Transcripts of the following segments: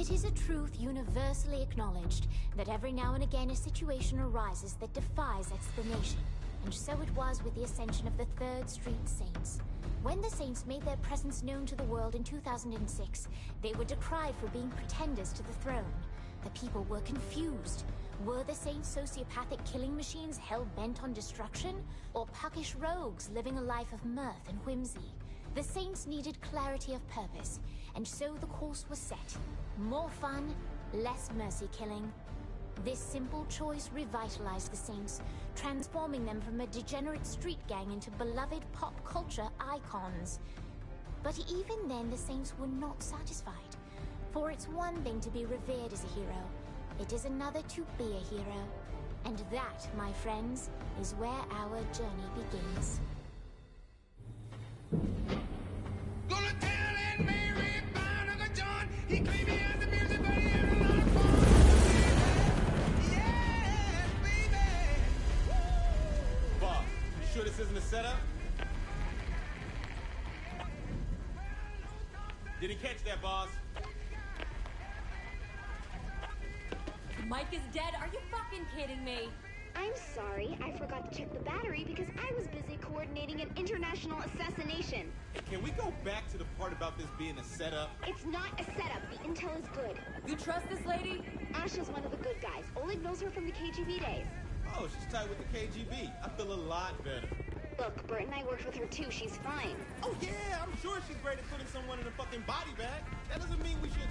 It is a truth universally acknowledged that every now and again a situation arises that defies explanation. And so it was with the ascension of the 3rd Street Saints. When the Saints made their presence known to the world in 2006, they were decried for being pretenders to the throne. The people were confused. Were the Saints sociopathic killing machines hell-bent on destruction? Or puckish rogues living a life of mirth and whimsy? The Saints needed clarity of purpose, and so the course was set. More fun, less mercy-killing. This simple choice revitalized the Saints, transforming them from a degenerate street gang into beloved pop culture icons. But even then, the Saints were not satisfied. For it's one thing to be revered as a hero. It is another to be a hero. And that, my friends, is where our journey begins. Gonna tell Aunt Mary about Uncle John. He claimed he has the music, but he had a lot of fun. Yeah, baby. Boss, you sure this isn't a setup? Did he catch that, boss? Mike is dead? Are you fucking kidding me? I'm sorry, I forgot to check the battery because I was busy coordinating an international assassination. Hey, can we go back to the part about this being a setup? It's not a setup. The intel is good. You trust this lady? Asha's one of the good guys. Oleg knows her from the KGB days. Oh, she's tight with the KGB. I feel a lot better. Look, Bert and I worked with her too. She's fine. Oh yeah, I'm sure she's great at putting someone in a fucking body bag. That doesn't mean we should...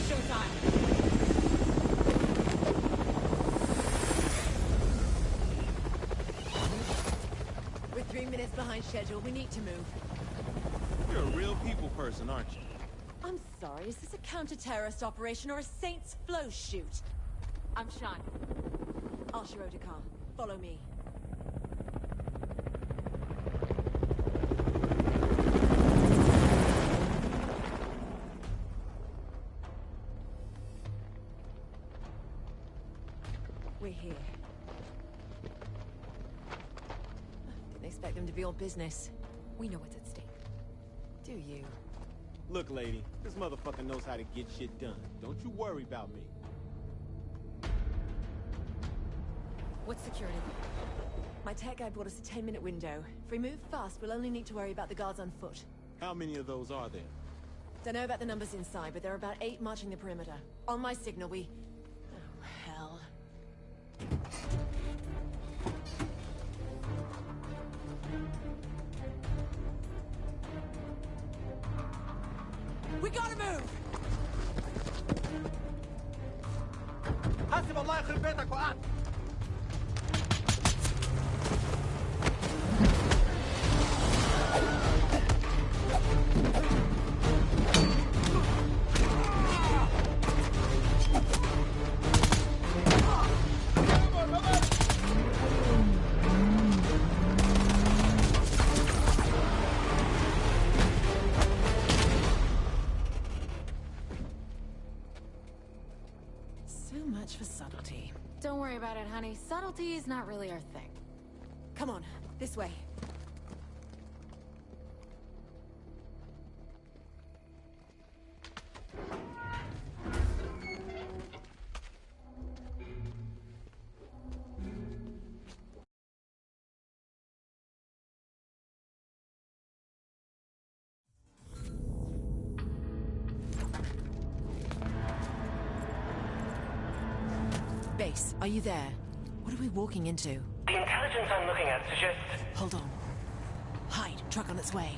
Showtime. We're 3 minutes behind schedule. We need to move. You're a real people person, aren't you? I'm sorry, is this a counter-terrorist operation or a Saints flow shoot? I'm Sean. Asha Otakar, follow me. We're here. Didn't expect them to be all business. We know what's at stake. Do you? Look, lady, this motherfucker knows how to get shit done. Don't you worry about me. What's security? My tech guy brought us a 10-minute window. If we move fast, we'll only need to worry about the guards on foot. How many of those are there? Don't know about the numbers inside, but there are about 8 marching the perimeter. On my signal, we... Oh, hell. We gotta move! حسب الله يخرب بيتك وقعت. For subtlety. Don't worry about it, honey. Subtlety is not really our thing. Come on, this way. Base, are you there? What are we walking into? The intelligence I'm looking at suggests... Hold on. Hide, truck on its way.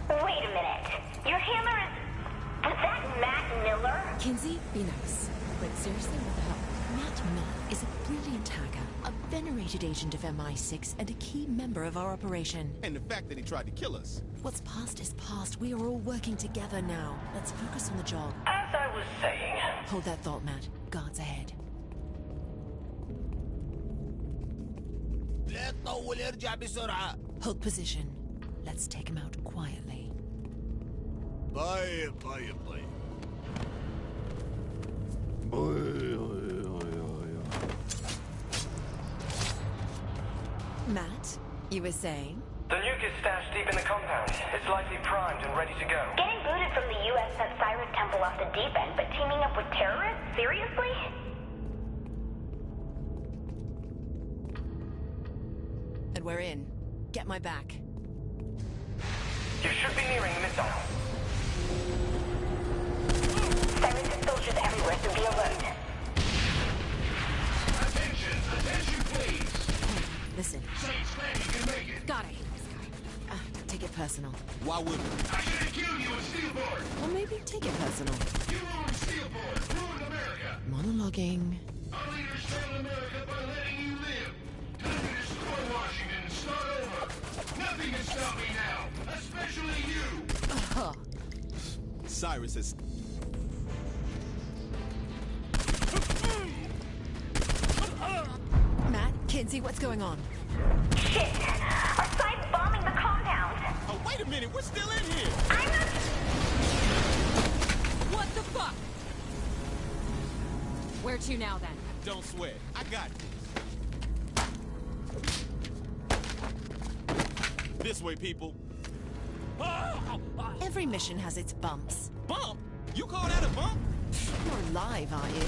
Wait a minute. Your handler is... Was that Matt Miller? Kinsey, be nice. But seriously, what the hell? Matt Miller is a brilliant hacker, a venerated agent of MI6, and a key member of our operation. And the fact that he tried to kill us. What's past is past. We are all working together now. Let's focus on the job. As I was saying... Hold that thought, Matt. Guards ahead. لا تطول ارجع بسرعة. Hold position. Let's take him out quietly. طيب طيب طيب. Matt, you were saying? The nuke is stashed deep in the compound. It's likely primed and ready to go. Getting booted from the U.S. set Cyrus Temple off the deep end, but teaming up with terrorists? Seriously? And we're in. Get my back. You should be nearing the missile. Cyrus has soldiers everywhere, so be alert. Attention, please. Listen. Saints Landing can make it. Got it. Take it personal. Why would we? I should have killed you at Steelport. Or maybe take it personal. You ruined Steelport, ruined America. Monologuing. Our leaders failed America by letting you live. Time to destroy Washington and start over. Nothing can stop me now, especially you. Cyrus is... Matt, Kinsey, what's going on? Shit! Our side's bombing the compound! Oh, wait a minute, we're still in here! I'm not... What the fuck? Where to now, then? Don't sweat, I got this. This way, people. Every mission has its bumps. Bump? You call that a bump? You're alive, are you?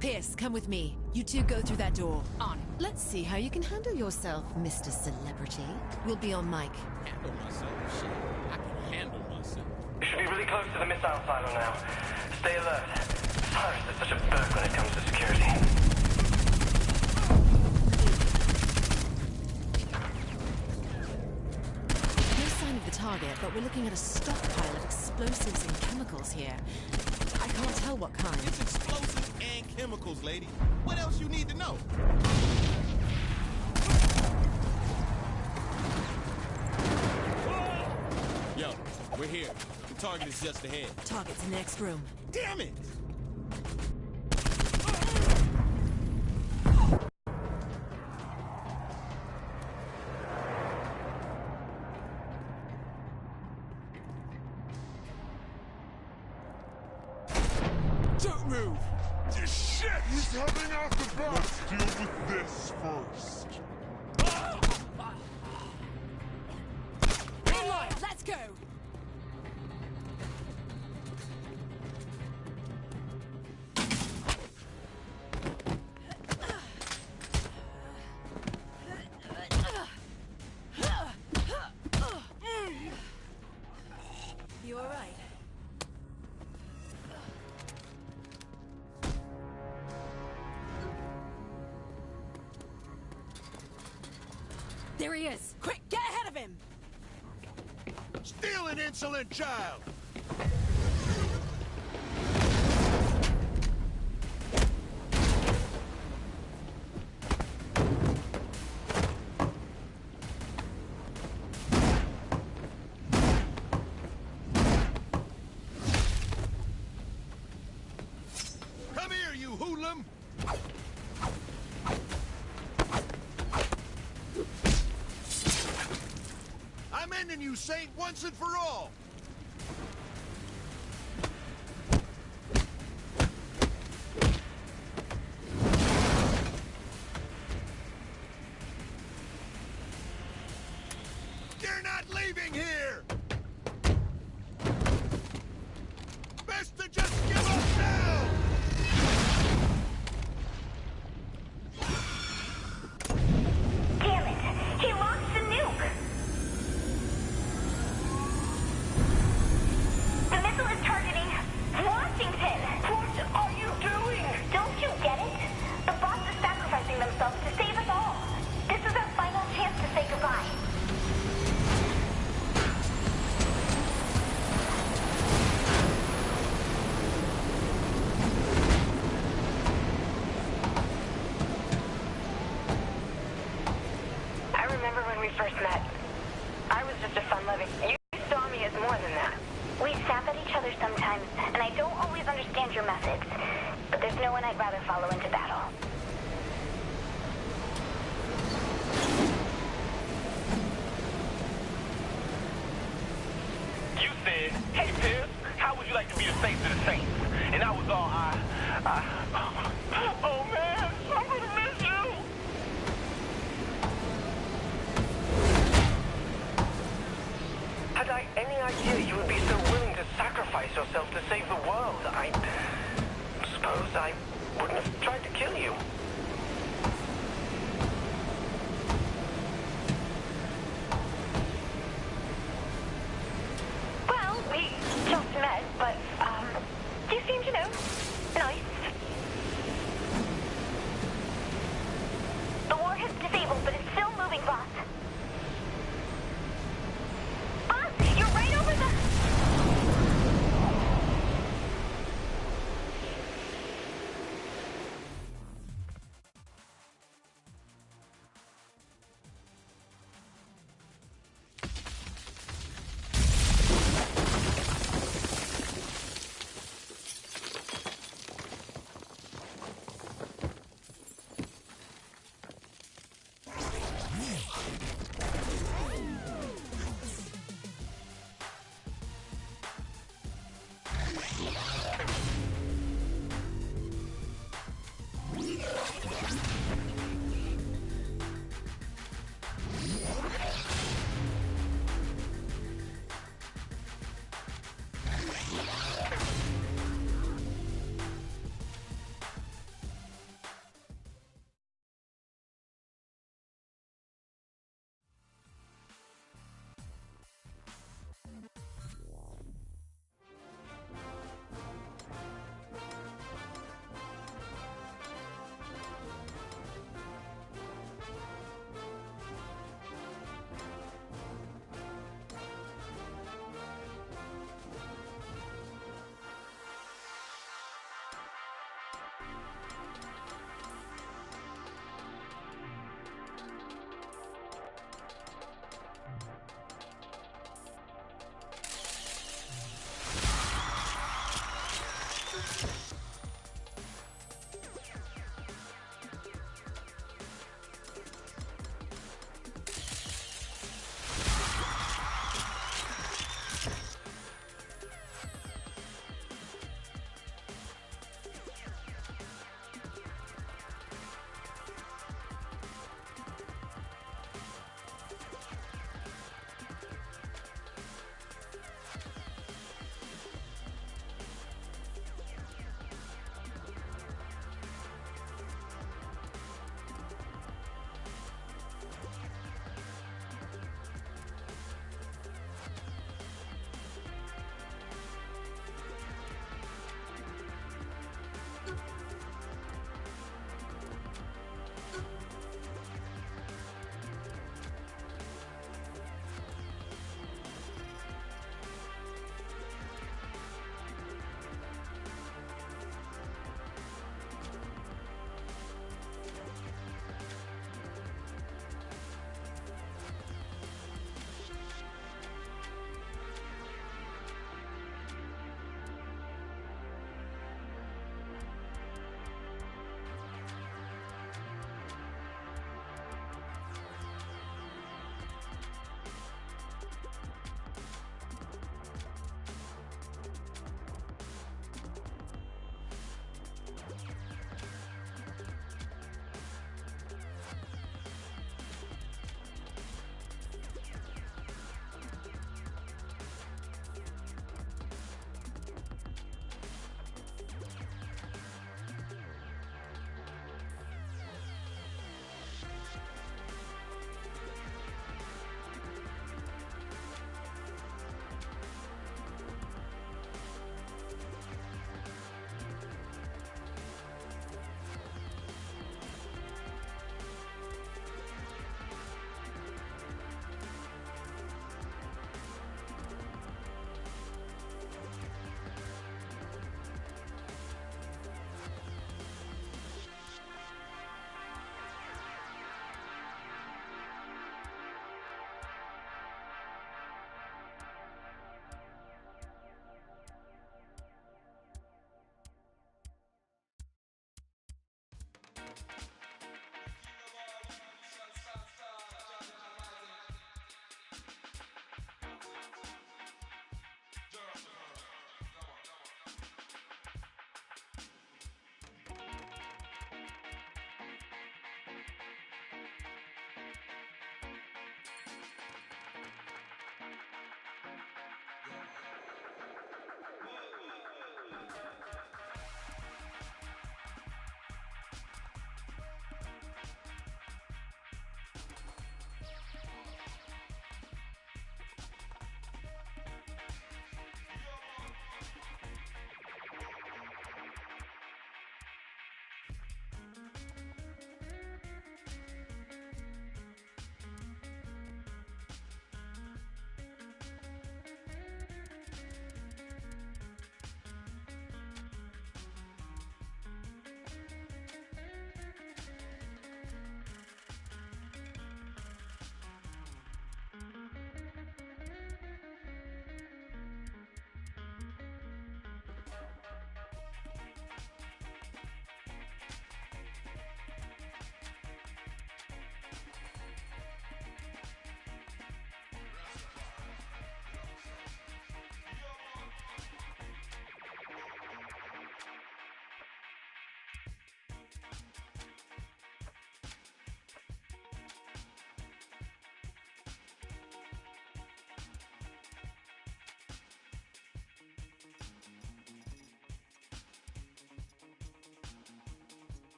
Pierce, come with me. You two go through that door. On. Let's see how you can handle yourself, Mr. Celebrity. We'll be on mic. Handle myself? Shit, I can handle myself. You should be really close to the missile silo now. Stay alert. Cyrus is such a berg when it comes to security. No sign of the target, but we're looking at a stockpile of explosives and chemicals here. I can't tell what kind. It's explosives and chemicals, lady. What else you need to know? Yo, we're here. The target is just ahead. Target's in the next room. Damn it! Don't move! This shit! He's coming out the back! Let's deal with this first. In line, let's go! You all right? There he is! Quick, get ahead of him! Steal an insolent child! Come here, you hoodlum! I'm ending you, Saint, once and for all! You're not leaving here! Best to just give up now! Damn it! He launched a nuke! The missile is targeting Washington! What are you doing? Don't you get it? The boss is sacrificing themselves to save us all. This is our final chance to say goodbye. Levy. You saw me as more than that. We snap at each other sometimes, and I don't always understand your methods. But there's no one I'd rather follow into battle. You said, hey, Pierce, how would you like to be the face of the Saints? And I was all, oh, man, I'm gonna miss you. Had I any idea you would be so willing to sacrifice yourself to save the world, I suppose I wouldn't have tried to kill you. Well, we just met, but, you seem to know. Nice. The warhead's disabled, but it's still moving, boss. Boss, you're right over the...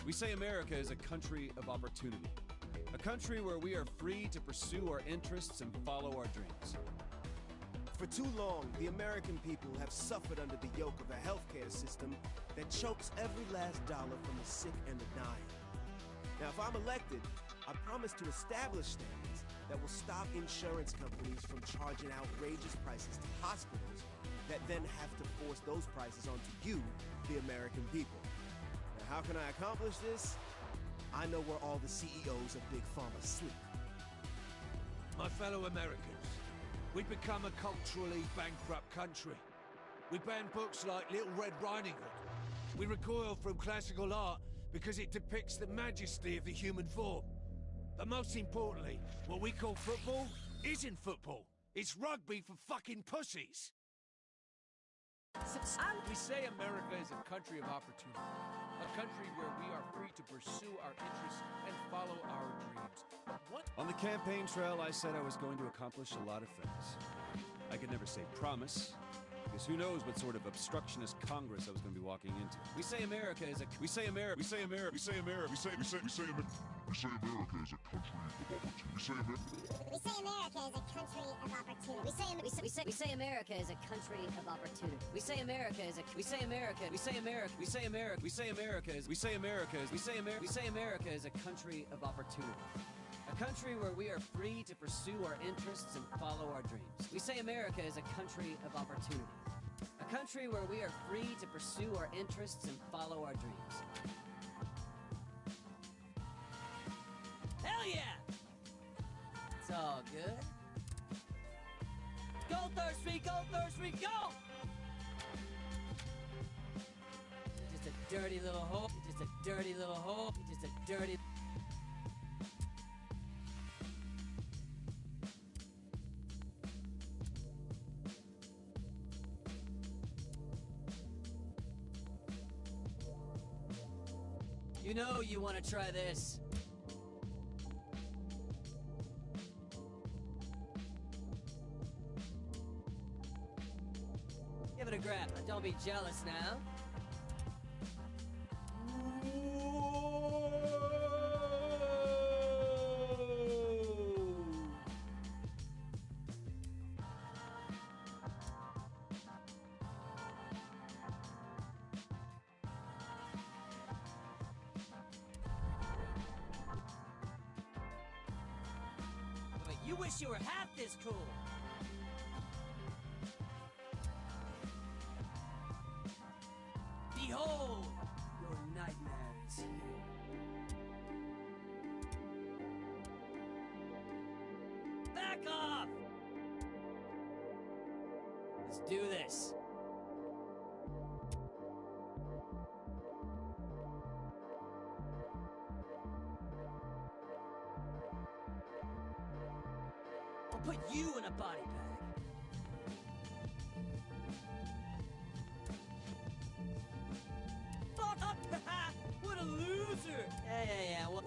We say America is a country of opportunity. A country where we are free to pursue our interests and follow our dreams. For too long, the American people have suffered under the yoke of a healthcare system that chokes every last dollar from the sick and the dying. Now, if I'm elected, I promise to establish standards that will stop insurance companies from charging outrageous prices to hospitals that then have to force those prices onto you, the American people. Now, how can I accomplish this? I know where all the CEOs of Big Pharma sleep. My fellow Americans, we've become a culturally bankrupt country. We ban books like Little Red Riding Hood. We recoil from classical art because it depicts the majesty of the human form. But most importantly, what we call football isn't football. It's rugby for fucking pussies. We say America is a country of opportunity. A country where we are free to pursue our interests and follow our dreams. But what? On the campaign trail, I said I was going to accomplish a lot of things. I could never say promise, because who knows what sort of obstructionist Congress I was going to be walking into. We say America is a... We say America... We say America... We say America... We say America... We say America is a country of opportunity. We say America is a country of opportunity. We say America is a country of opportunity. We say America is a... We say America... We say America... We say America... We say America is... We say America... We say America is a country of opportunity. A country where we are free to pursue our interests and follow our dreams. We say America is a country of opportunity. A country where we are free to pursue our interests and follow our dreams. Hell yeah! It's all good. Go Thirsty, go Thirsty, go! You're just a dirty little hole. You're just a dirty little hole. You're just a dirty... You know you want to try this. Give it a grab. Don't be jealous now. You wish you were half this cool. Behold, your nightmare is here. Back off! Let's do this. I'll put you in a body bag. Fuck up! What a loser! Yeah. Woo!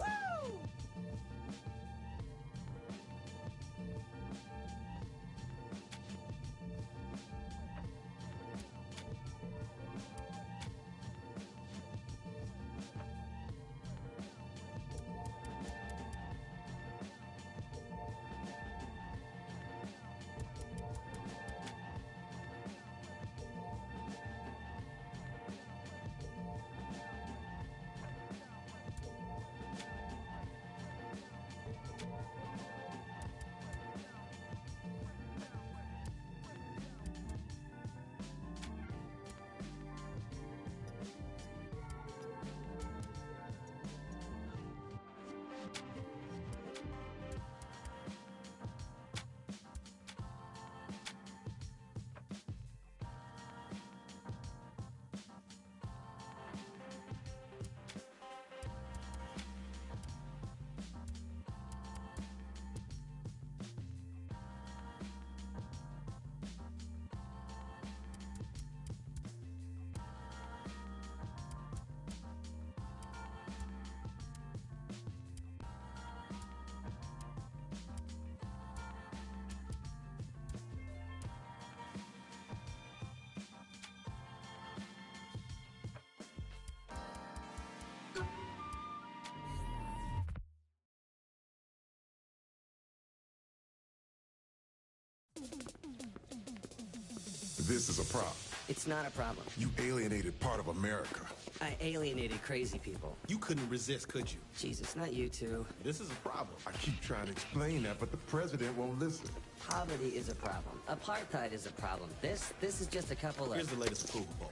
This is a problem. It's not a problem. You alienated part of America. I alienated crazy people. You couldn't resist, could you? Jesus, not you two. This is a problem. I keep trying to explain that, but the president won't listen. Poverty is a problem. Apartheid is a problem. This is just a couple of... Here's the latest approval poll.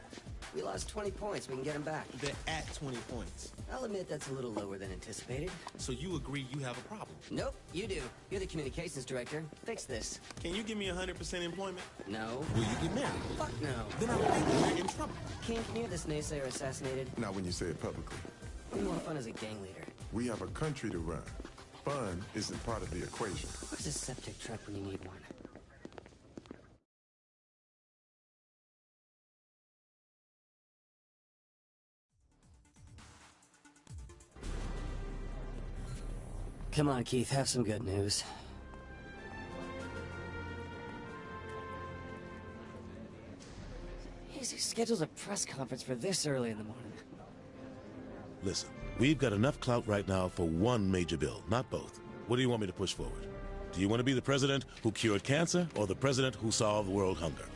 We lost 20 points. We can get them back. They're at 20 points. I'll admit that's a little lower than anticipated. So you agree you have a problem? Nope, you do. You're the communications director. Fix this. Can you give me 100% employment? No. Will you get married? Fuck no. Then I think we're in trouble. King, can you have this naysayer assassinated? Not when you say it publicly. Way more fun as a gang leader. We have a country to run. Fun isn't part of the equation. Where's a septic truck when you need one? Come on, Keith, have some good news. He schedules a press conference for this early in the morning. Listen, we've got enough clout right now for one major bill, not both. What do you want me to push forward? Do you want to be the president who cured cancer or the president who solved world hunger?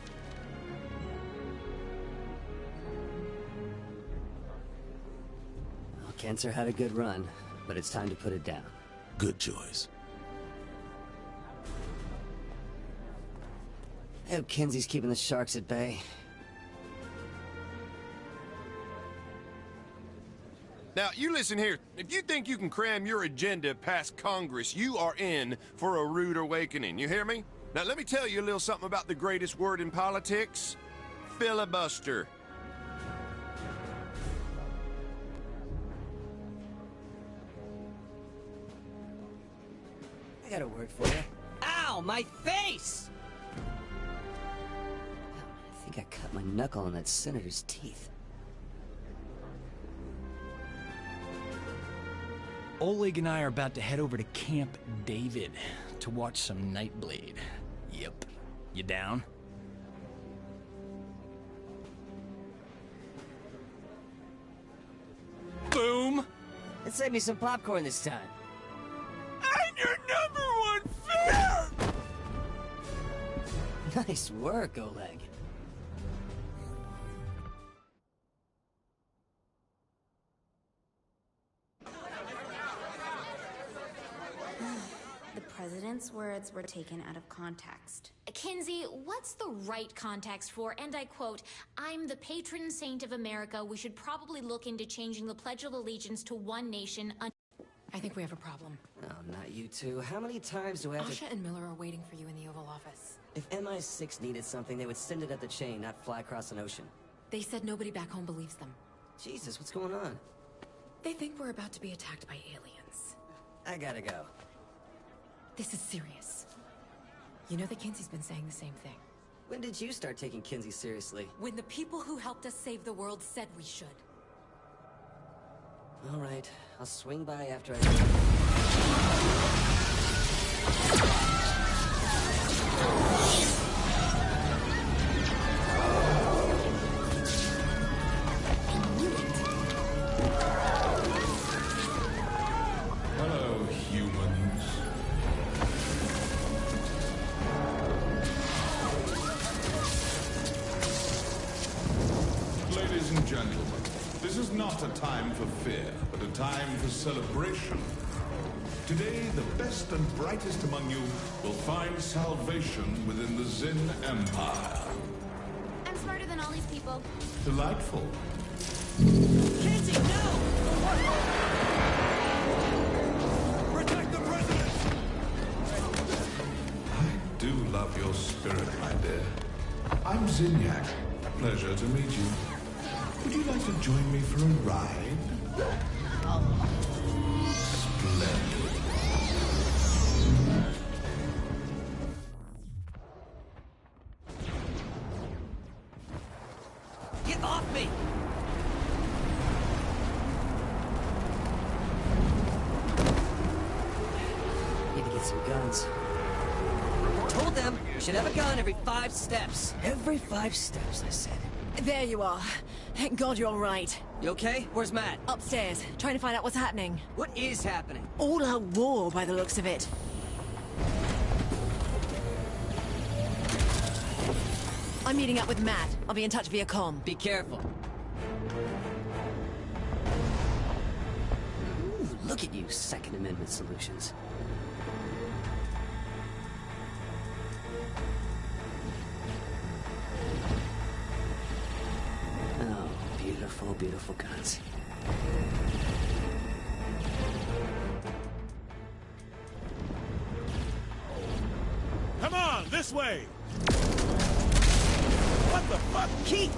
Well, cancer had a good run, but it's time to put it down. Good choice. I hope Kinsey's keeping the sharks at bay. Now, you listen here. If you think you can cram your agenda past Congress, you are in for a rude awakening. You hear me? Now, let me tell you a little something about the greatest word in politics. Filibuster. I got a word for you. Ow, my face! I think I cut my knuckle on that senator's teeth. Oleg and I are about to head over to Camp David to watch some Nightblade. Yep. You down? Boom! Let's save me some popcorn this time. I'm your #1 fan! Nice work, Oleg. The president's words were taken out of context. Kinsey, what's the right context for, and I quote, "I'm the patron saint of America. We should probably look into changing the Pledge of Allegiance to one nation." I think we have a problem. Oh, not you two. How many times do I have Asha and Miller are waiting for you in the Oval Office. If MI6 needed something, they would send it up the chain, not fly across an ocean. They said nobody back home believes them. Jesus, what's going on? They think we're about to be attacked by aliens. I gotta go. This is serious. You know that Kinsey's been saying the same thing. When did you start taking Kinsey seriously? When the people who helped us save the world said we should. All right, I'll swing by after I... Hello, humans. Ladies and gentlemen, this is not a time for fear, but a time for celebration. Today, the best and brightest among you will find salvation within the Zin Empire. I'm smarter than all these people. Delightful. Kinsey, no! Protect the president! I do love your spirit, my dear. I'm Zinyak. Pleasure to meet you. Would you like to join me for a ride? Splendid. Get off me! Need to get some guns. Told them you should have a gun every 5 steps. Every 5 steps, I said. There you are. Thank God you're all right. You okay? Where's Matt? Upstairs, trying to find out what's happening. What is happening? All out war by the looks of it. I I'm meeting up with Matt. I'll be in touch via comm. Be careful. Ooh, look at you, Second Amendment solutions. Oh, beautiful, beautiful guns. Come on, this way! What the fuck? Keith!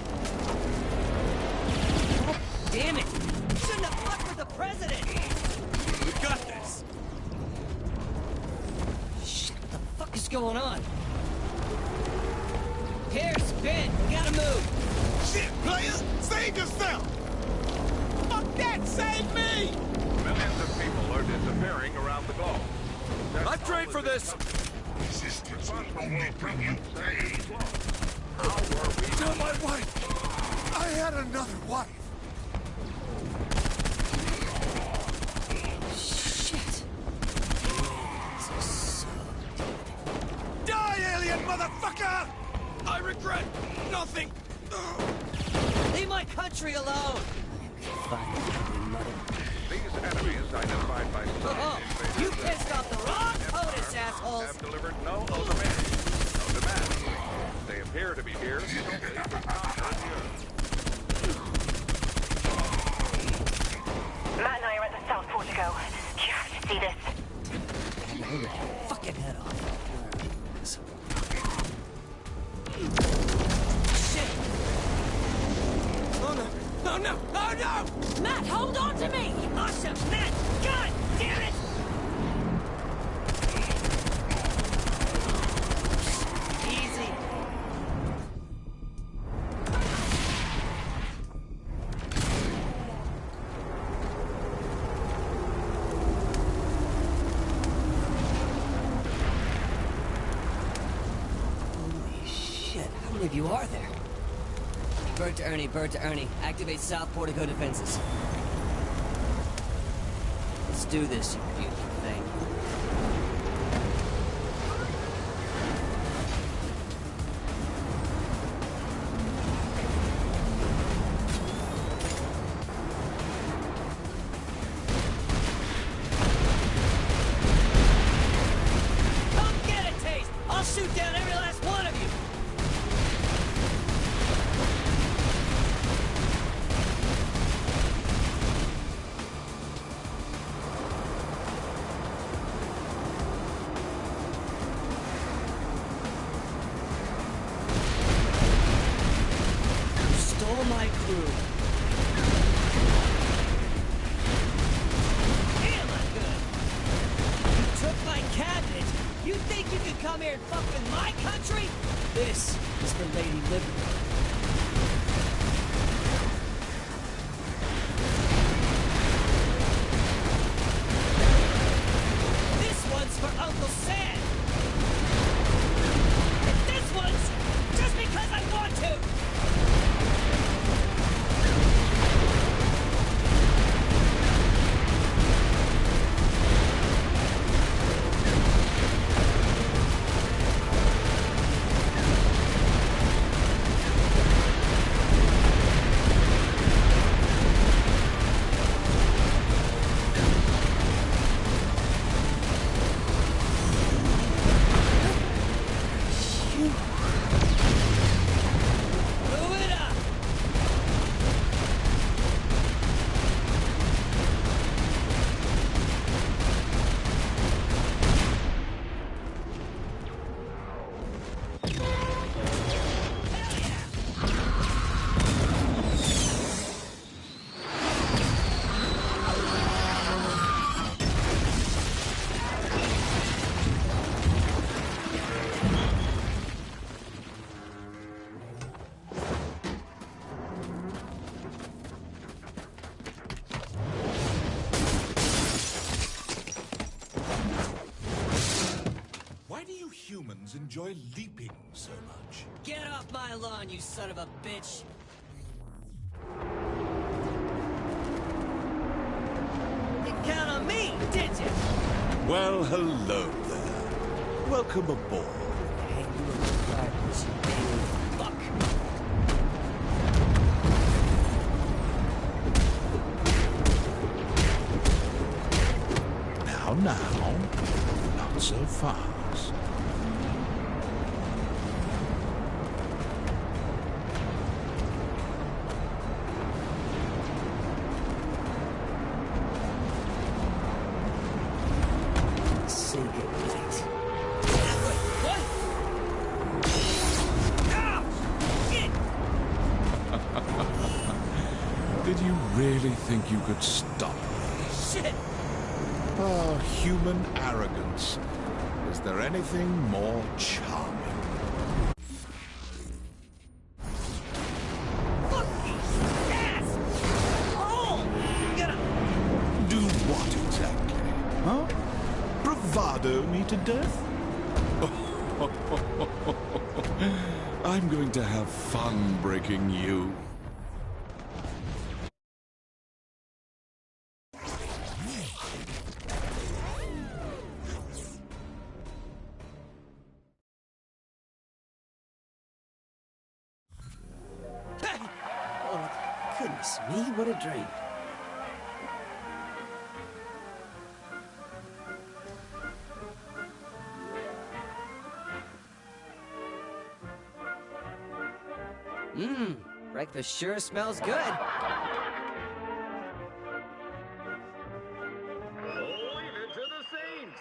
Oh, damn it! Shouldn't have fucked with the president! We got this! Shit, what the fuck is going on? Here, spin! Gotta move! Shit, player! Save yourself! Fuck that! Save me! Millions of people are disappearing around the globe. I've trained for this! Resistance will only bring you pain. You're my wife! I had another wife! Shit. Die, alien motherfucker! I regret nothing! Leave my country alone! These enemies identified by Oh, you pissed off the wrong POTUS, assholes! have delivered no ultimatum, no demands. They appear to be here solely to conquer the Earth. Matt and I are at the South Portico. You have to see this. Hold your fucking head off. Shit! Oh no! Oh no! Oh no! Matt, hold on to me! Awesome! Matt! God damn it! Easy. Holy shit, how many of you are there? Bird to Ernie, bird to Ernie. Activate South Portico defenses. Let's do this, you beautiful thing. Come get a taste! I'll shoot down every last one of you! You stole my crew. Damn, I'm good. You took my cabinet. You think you can come here and fuck with my country? This is for Lady Liberty. This one's for Uncle Sam. And this one's just because I want to. Move it up! Why do you humans enjoy leaping so much? Get off my lawn, you son of a bitch! You count on me, did you? Well, hello there. Welcome aboard. Hey, you look like this, you fuck. farmers. Say goodnight. Did you really think you could stop me? Shit! Ah, human arrogance. Is there anything more charming? Do what exactly? Huh? Bravado me to death? I'm going to have fun breaking you. Oh, goodness me, what a dream. Mmm, breakfast sure smells good. Leave it to the Saints.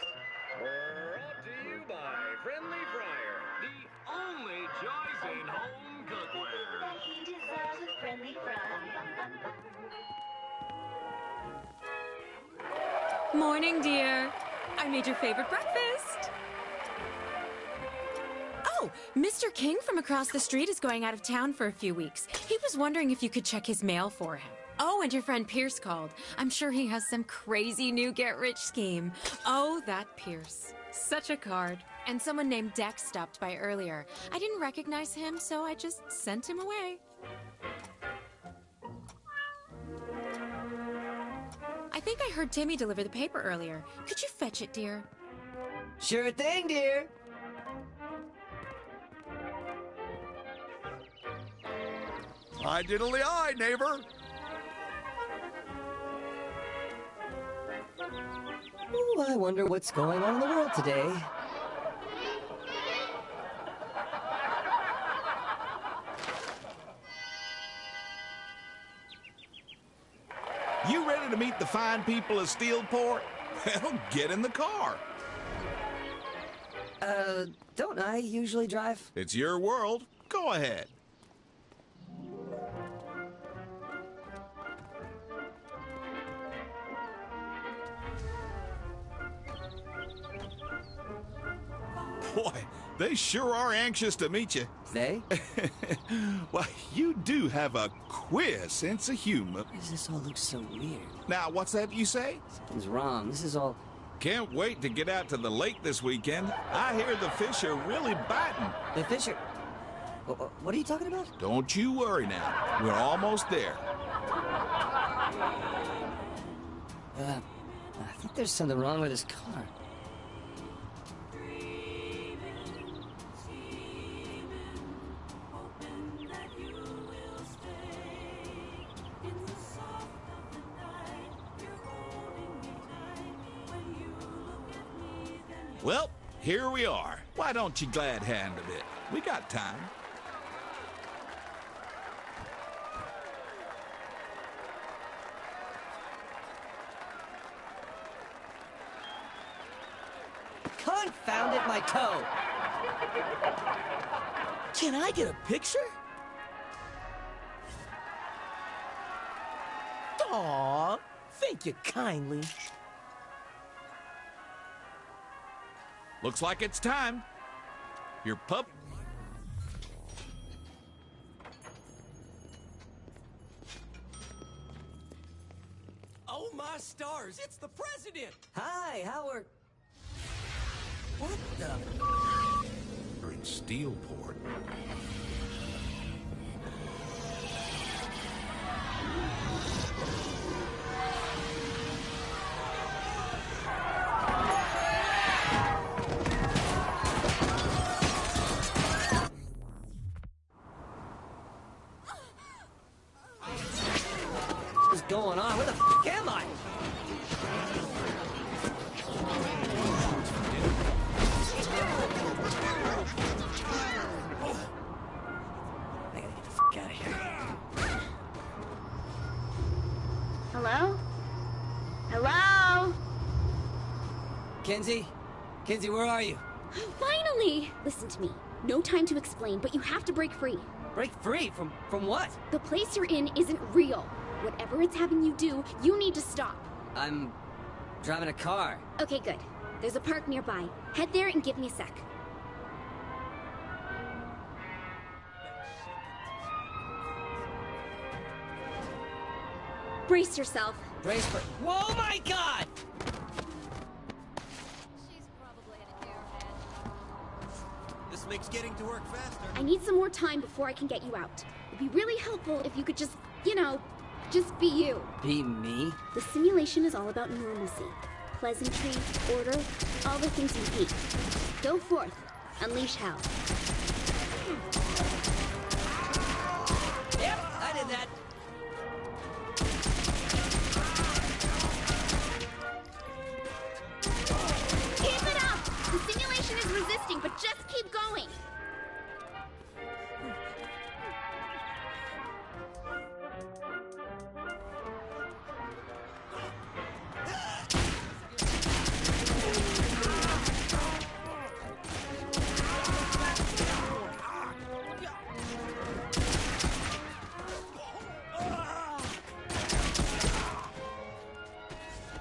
Brought to you by Friendly Fryer, the only choice in home cookware. He deserves a friendly fry. Morning, dear. I made your favorite breakfast. Oh, Mr. King from across the street is going out of town for a few weeks. He was wondering if you could check his mail for him. Oh, and your friend Pierce called. I'm sure he has some crazy new get-rich scheme. Oh, that Pierce. Such a card. And someone named Dex stopped by earlier. I didn't recognize him, so I just sent him away. I think I heard Timmy deliver the paper earlier. Could you fetch it, dear? Sure thing, dear. Hi, diddly eye, neighbor. Ooh, I wonder what's going on in the world today. You ready to meet the fine people of Steelport? Well, get in the car. Don't I usually drive? It's your world. Go ahead. Boy, they sure are anxious to meet you. They? Well, you do have a queer sense of humor. Why does this all look so weird? Now, what's that you say? Something's wrong. This is all... Can't wait to get out to the lake this weekend. I hear the fish are really biting. The fish are... What are you talking about? Don't you worry now. We're almost there. I think there's something wrong with his car. Well, here we are. Why don't you glad hand a bit? We got time. Confound it, my toe! Can I get a picture? Aw, thank you kindly. Looks like it's time. Your pup. Oh my stars, it's the president! Hi, Howard. What the? We're in Steelport. What's going on? Where the f*** am I? fuck out of here. Hello? Hello? Kenzie? Kenzie, where are you? Finally! Listen to me. No time to explain, but you have to break free. Break free? From what? The place you're in isn't real. Whatever it's having you do, you need to stop. I'm driving a car. Okay, good. There's a park nearby. Head there and give me a sec. Brace yourself. Brace for... Whoa, my God! This makes getting to work faster. I need some more time before I can get you out. It'd be really helpful if you could just, you know, just be you. Be me? The simulation is all about normalcy. Pleasantry, order, all the things you hate. Go forth. Unleash hell. Yep, I did that. Keep it up! The simulation is resisting, but just keep going!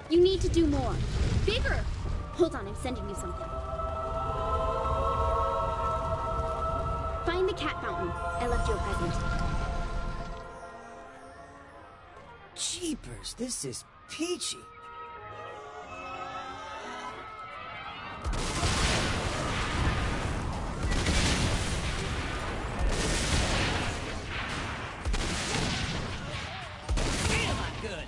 You need to do more. Bigger! Hold on, I'm sending you something. Find the cat fountain. I left you a present. Jeepers, this is peachy. Damn, I'm good.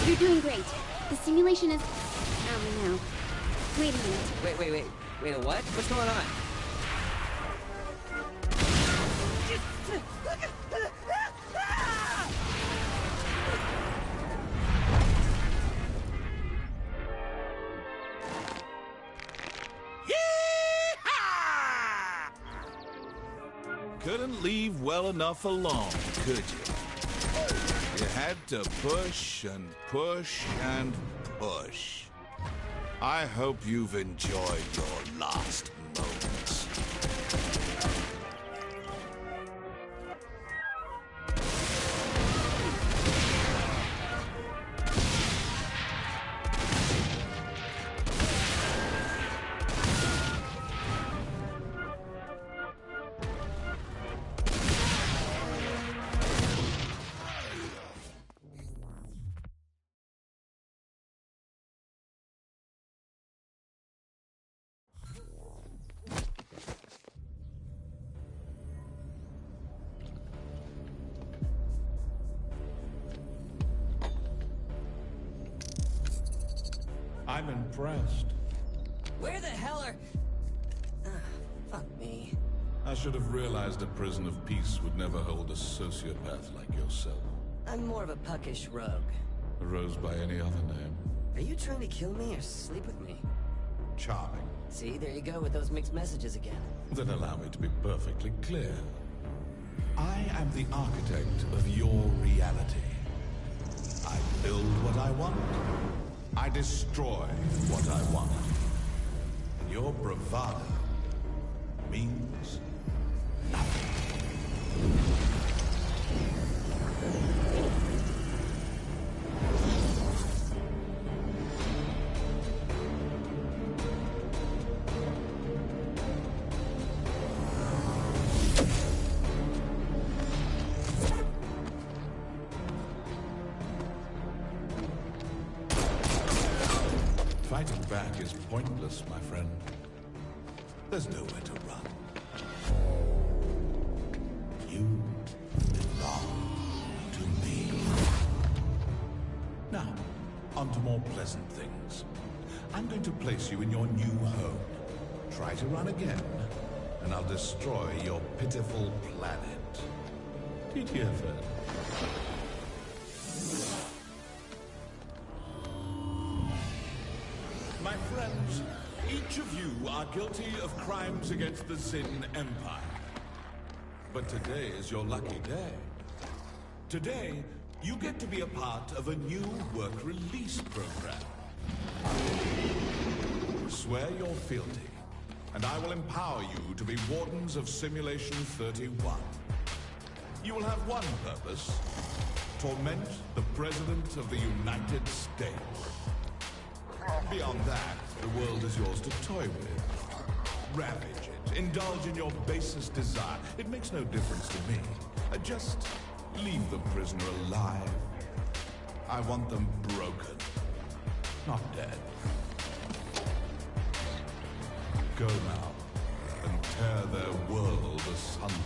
You're doing great. The simulation is... oh no. Wait a minute. Wait, a what? What's going on? Couldn't leave well enough alone, could you? You had to push and push and push. I hope you've enjoyed your last moments. I'm impressed. Where the hell are... fuck me. I should have realized a prison of peace would never hold a sociopath like yourself. I'm more of a puckish rogue. A rose by any other name. Are you trying to kill me or sleep with me? Charming. See, there you go with those mixed messages again. Then allow me to be perfectly clear. I am the architect of your reality. I build what I want. I destroy what I want. And your bravado means nothing. Fighting back is pointless, my friend. There's nowhere to run. You belong to me. Now, on to more pleasant things. I'm going to place you in your new home. Try to run again, and I'll destroy your pitiful planet. Did you ever? My friends, Each of you are guilty of crimes against the Zin Empire. But today is your lucky day. Today, you get to be a part of a new work release program. Swear your fealty, and I will empower you to be wardens of Simulation 31. You will have one purpose: torment the President of the United States. Beyond that, the world is yours to toy with. Ravage it, indulge in your basest desire. It makes no difference to me. Just leave the prisoner alive. I want them broken, not dead. Go now and tear their world asunder.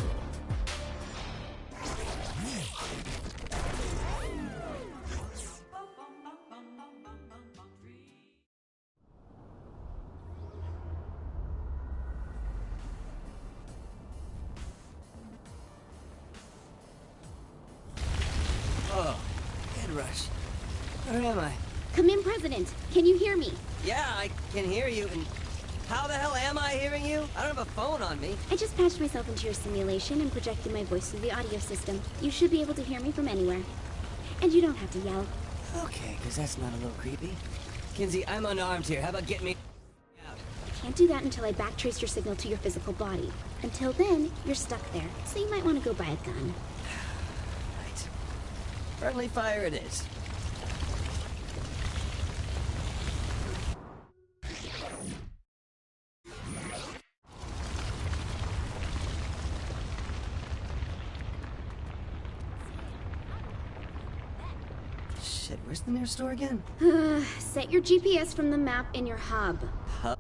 Oh, head rush. Where am I? Come in, President. Can you hear me? Yeah, I can hear you, and how the hell am I hearing you? I don't have a phone on me. I just patched myself into your simulation and projected my voice through the audio system. You should be able to hear me from anywhere. And you don't have to yell. Okay, because that's not a little creepy. Kinsey, I'm unarmed here. How about getting me out? I can't do that until I backtrace your signal to your physical body. Until then, you're stuck there, so you might want to go buy a gun. Right. Friendly fire it is. Shit, where's the nearest store again? Set your GPS from the map in your hub. Hub?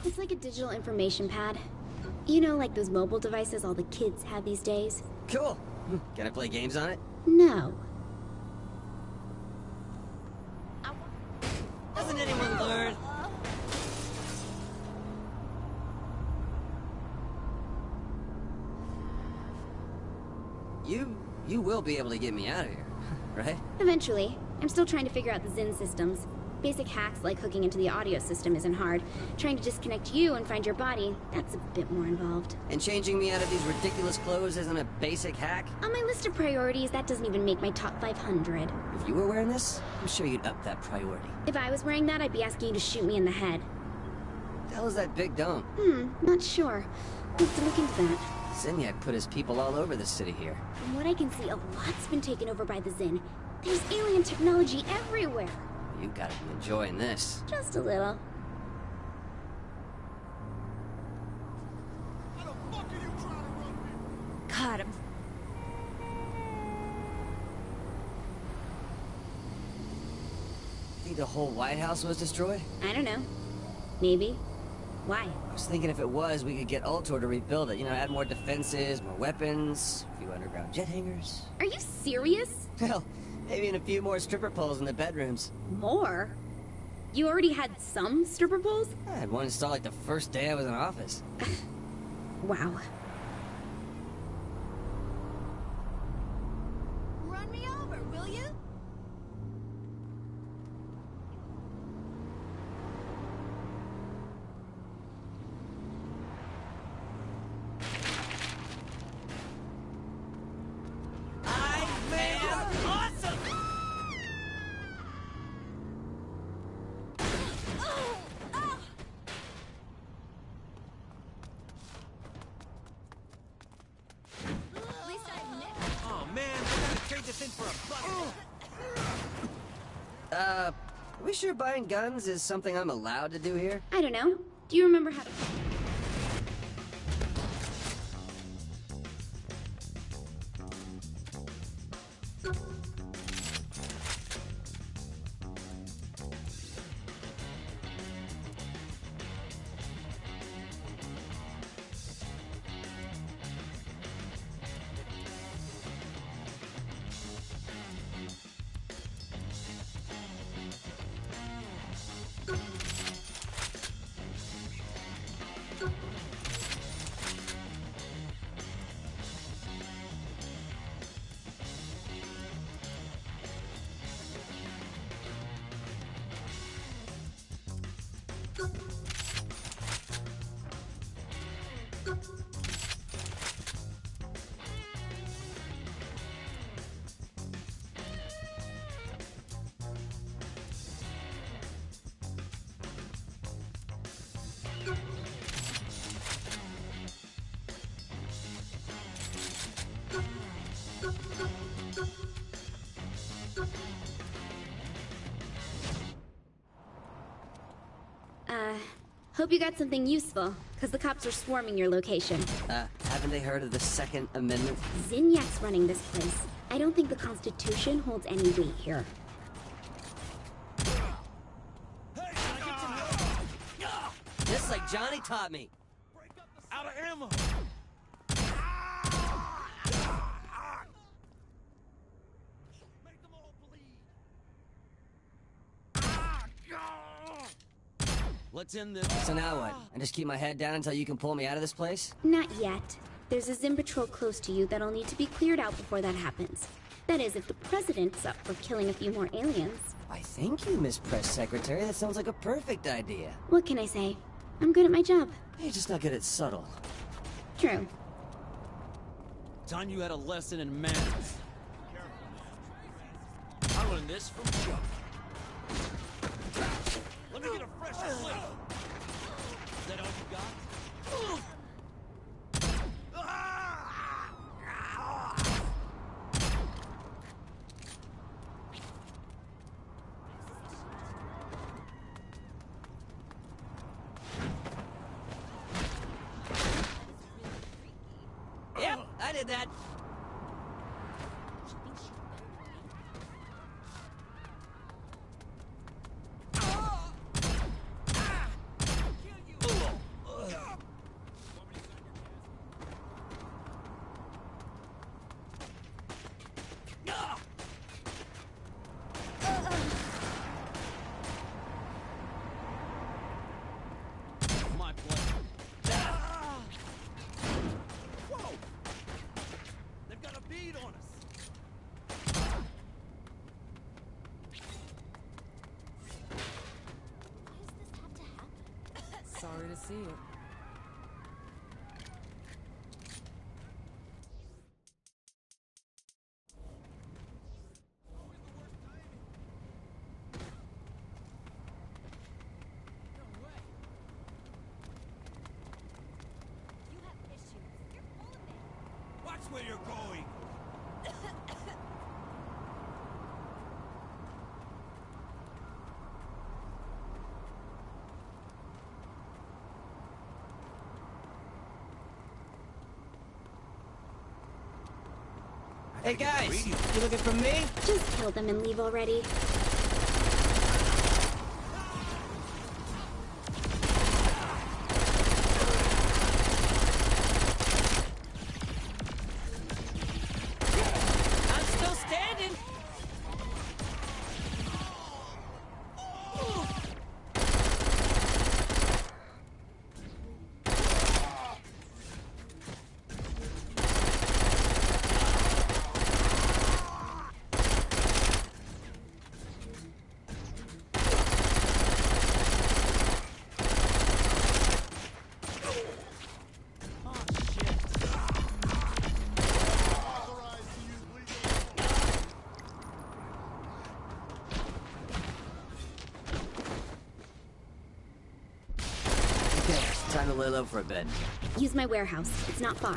It's like a digital information pad. You know, like those mobile devices all the kids have these days? Cool. Can I play games on it? No. Doesn't anyone learn? You will be able to get me out of here, right? Eventually. I'm still trying to figure out the Zin systems. Basic hacks like hooking into the audio system isn't hard. Trying to disconnect you and find your body, that's a bit more involved. And changing me out of these ridiculous clothes isn't a basic hack? On my list of priorities, that doesn't even make my top 500. If you were wearing this, I'm sure you'd up that priority. If I was wearing that, I'd be asking you to shoot me in the head. What the hell is that big dome? Not sure. We'll have to look into that. Zinyak put his people all over the city here. From what I can see, a lot's been taken over by the Zin. There's alien technology everywhere. You gotta be enjoying this. Just a little. Caught him. Think the whole White House was destroyed? I don't know. Maybe. Why? I was thinking if it was, we could get Ultor to rebuild it. You know, add more defenses, more weapons, a few underground jet hangars. Are you serious? Hell, maybe in a few more stripper poles in the bedrooms. More? You already had some stripper poles? I had one installed like the first day I was in office. Wow. Run me over, will you? Are we sure buying guns is something I'm allowed to do here? I don't know. Do you remember how to... Hope you got something useful, because the cops are swarming your location. Haven't they heard of the Second Amendment? Zinyak's running this place. I don't think the Constitution holds any weight here. Just like Johnny taught me. Out of ammo! Let's end this. So now what? I just keep my head down until you can pull me out of this place? Not yet. There's a Zim patrol close to you that'll need to be cleared out before that happens. That is, if the president's up for killing a few more aliens. Why, thank you, Miss Press Secretary. That sounds like a perfect idea. What can I say? I'm good at my job. You're just not good at subtle. True. Time you had a lesson in manners. I learned this from Chuck. Let me get a fresh plate. Is that all you got? Yep, I did that. My pleasure. Whoa! They've got a bead on us. Sorry to see it. Watch where you're going. Hey guys, you looking for me? Just kill them and leave already. I'm still standing. Okay, time to lay low for a bit. Use my warehouse. It's not far.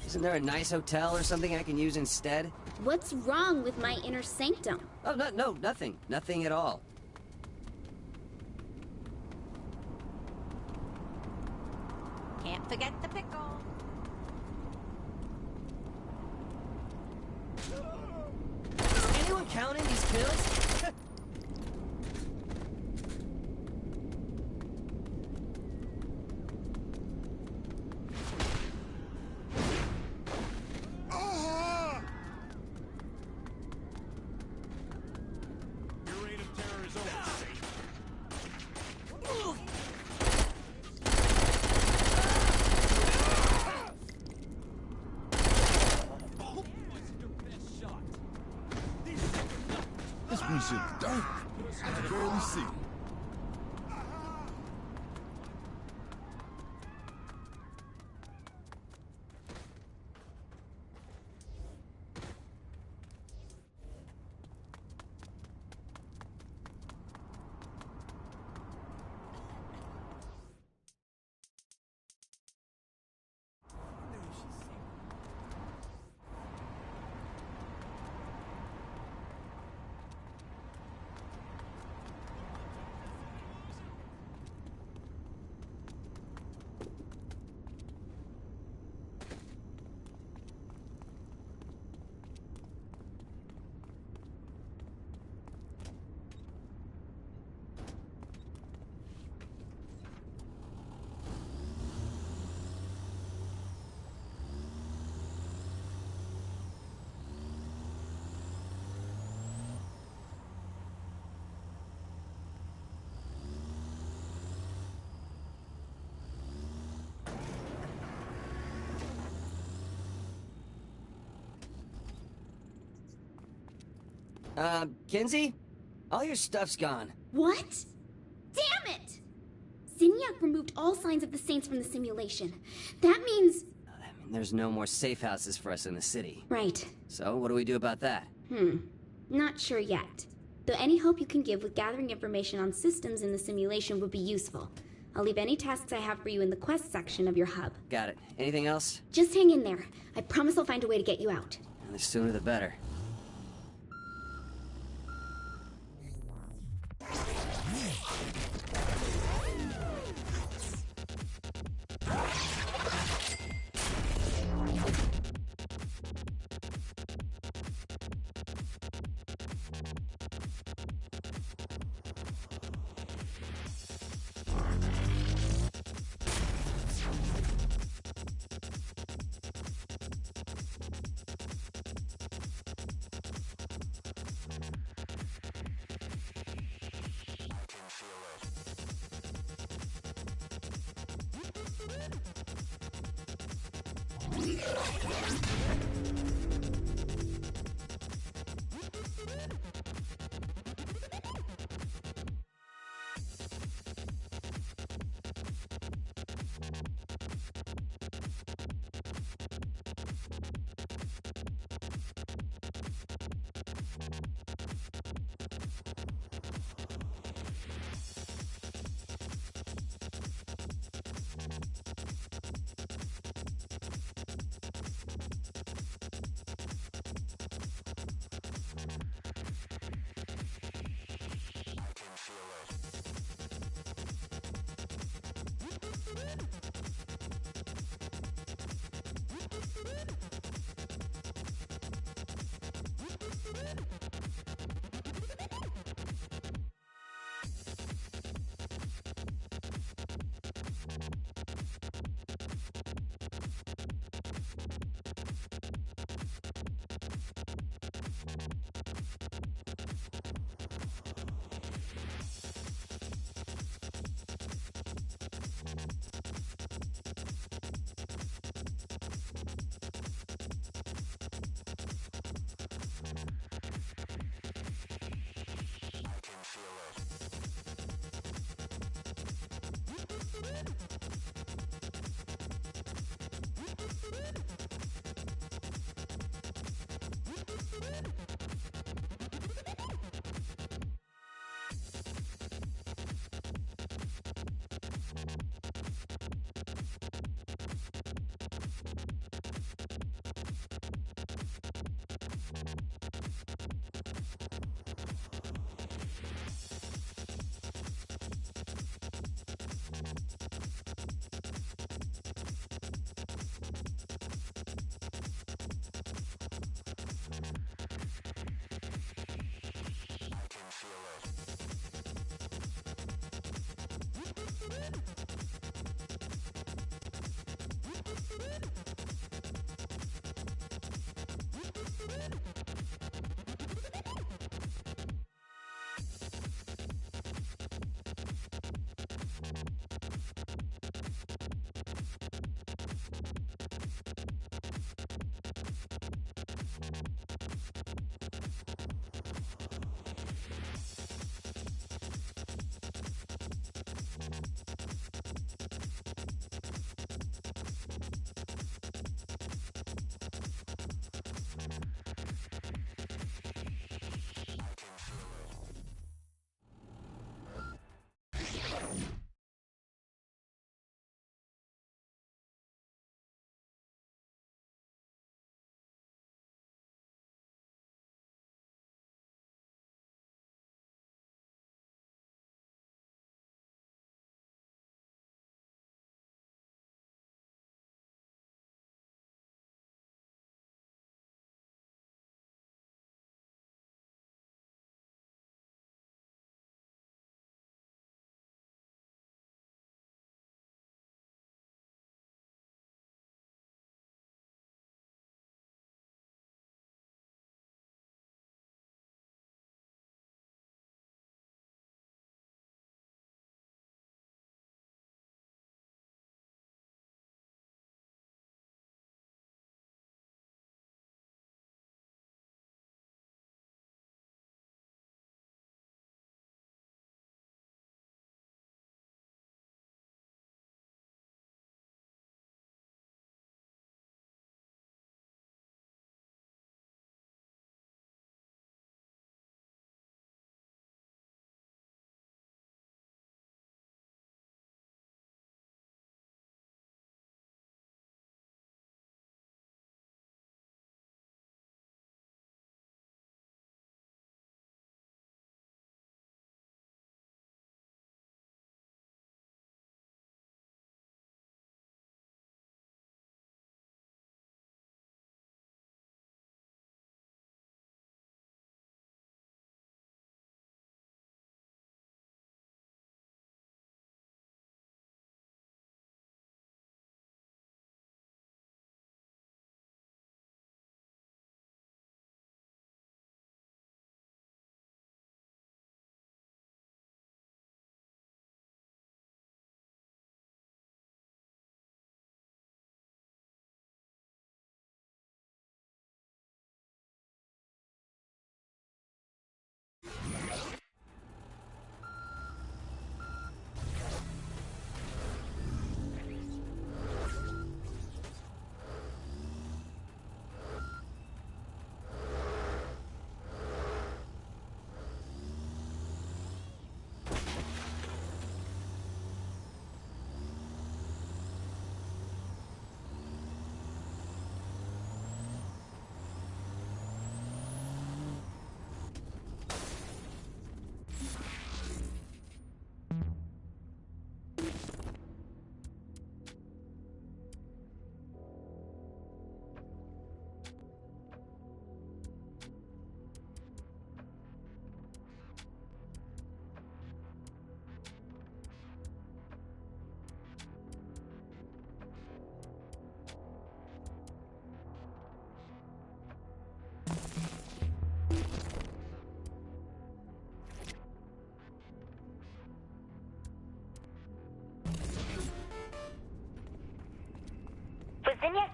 Isn't there a nice hotel or something I can use instead? What's wrong with my inner sanctum? Oh, no, nothing. Nothing at all. Can't forget the pickle. Is anyone counting these kills? Your reign of terror is over, Saint. This Kinsey? All your stuff's gone. What? Damn it! Zinyak removed all signs of the Saints from the simulation. That means... There's no more safe houses for us in the city. Right. So, what do we do about that? Not sure yet. Though any help you can give with gathering information on systems in the simulation would be useful. I'll leave any tasks I have for you in the quest section of your hub. Got it. Anything else? Just hang in there. I promise I'll find a way to get you out. The sooner the better.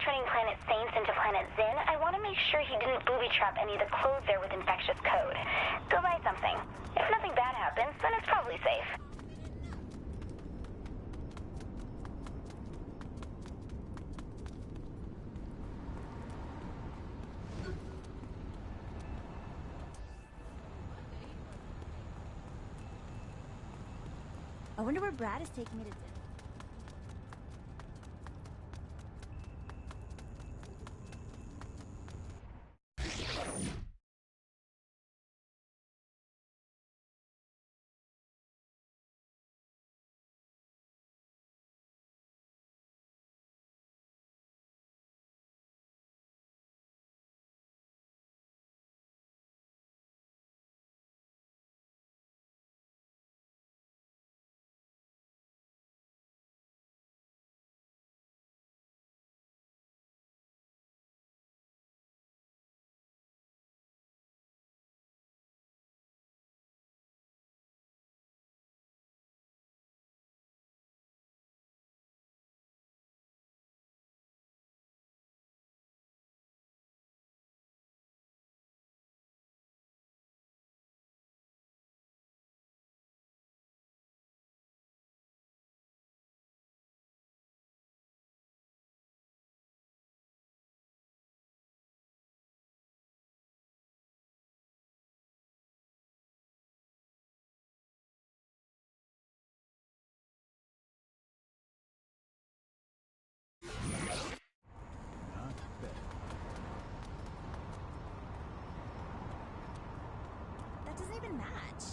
turning Planet Saints into Planet Zin, I want to make sure he didn't booby-trap any of the clothes there with infectious code. Go buy something. If nothing bad happens, then it's probably safe. I wonder where Brad is taking me to dinner. That doesn't even match.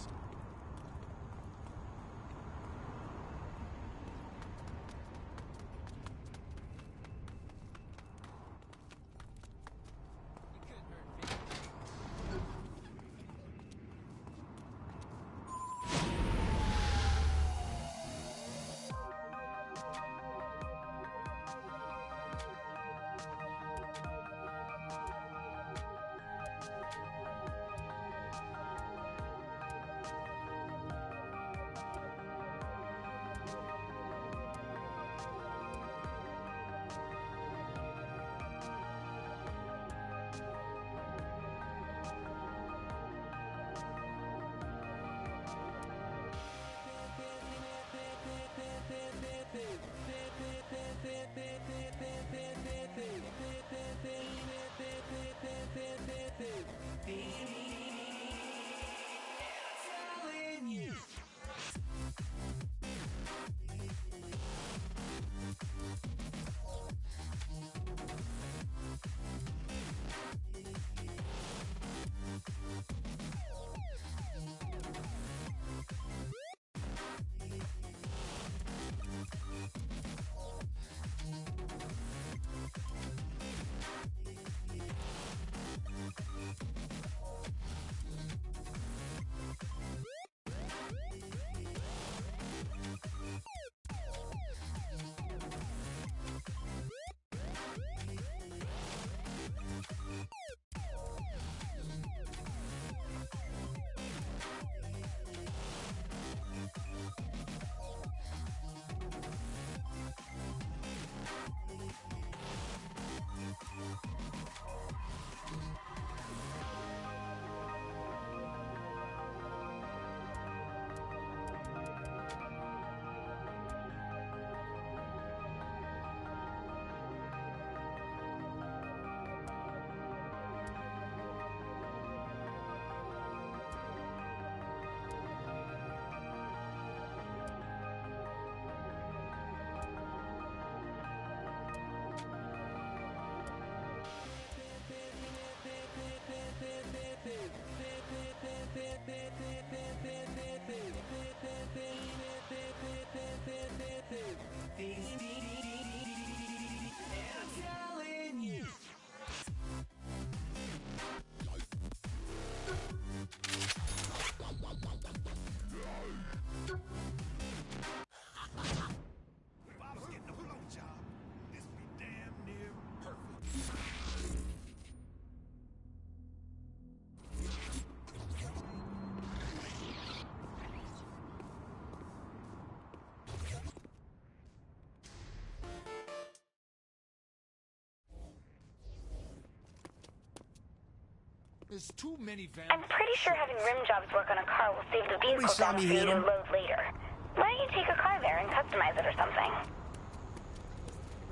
There's too many vans. I'm pretty sure having rim jobs work on a car will save the vehicle saw data me for you hit to him. load later. Why don't you take a car there and customize it or something?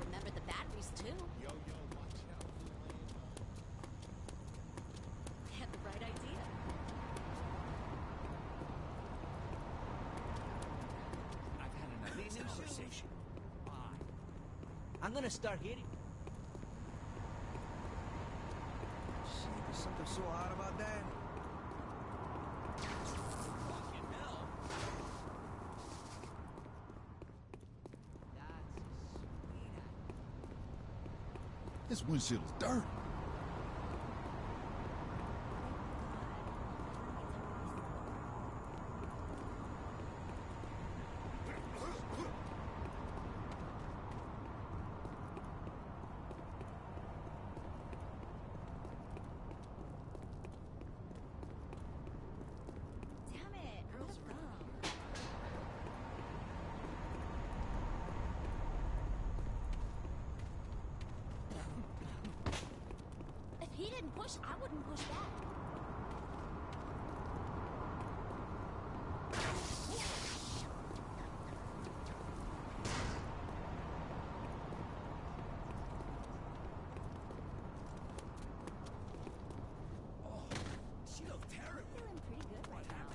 Remember the batteries, too. Yo, watch out. I had the right idea. I've had enough of this conversation. I'm gonna start hitting. Shit, there's something so hot about that. Fucking hell. This windshield is dirty. Damn it. What's wrong? If he didn't push, I wouldn't push back. She looked terrible. I'm feeling pretty good right now.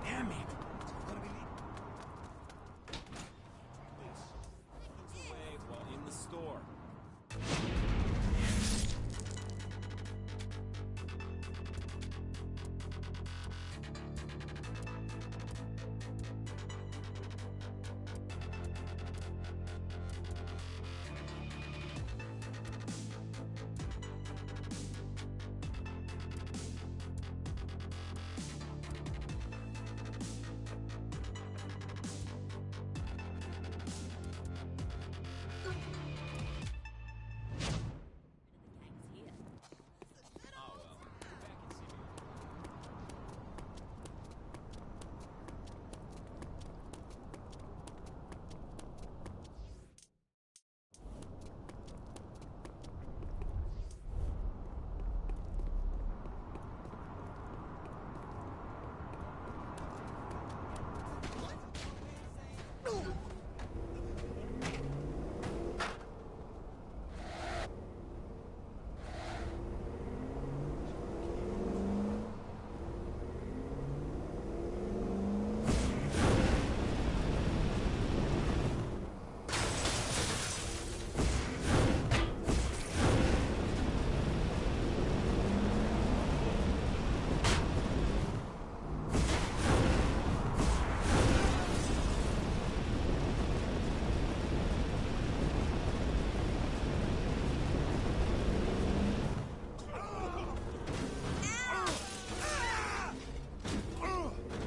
Damn it. Away while in the store.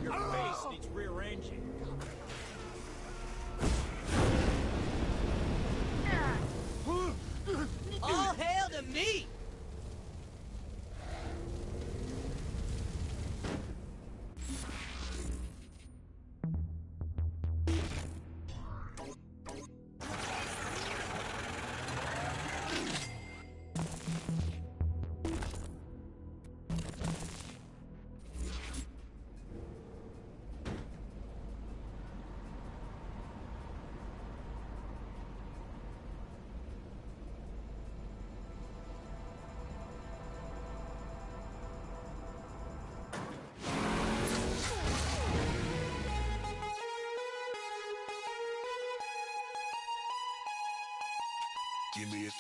Your face needs rearranging. All hail to me! Give me that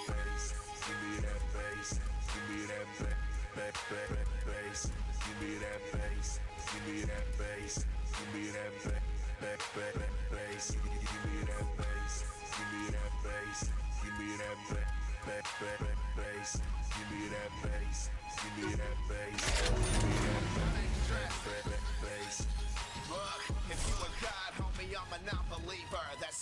bass. Give me that bass. Give me that bass. Give me that bass. Give me that bass. Give me that bass. Give me that bass. Give me that bass. Give me that bass. Give me that bass. Give me that bass. Give me that bass. Look, if you a god, homie, I'm a non-believer. That's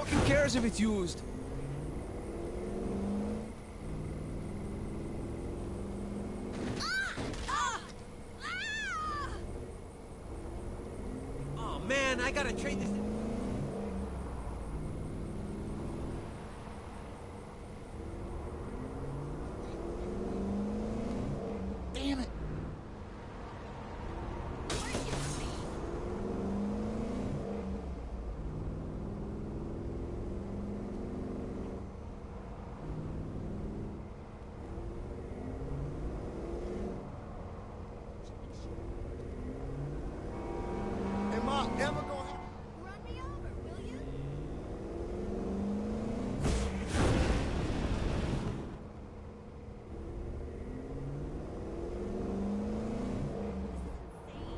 fucking cares if it's used? Oh man, I gotta trade this. Damn it. Am I ever gonna Run me over, will you?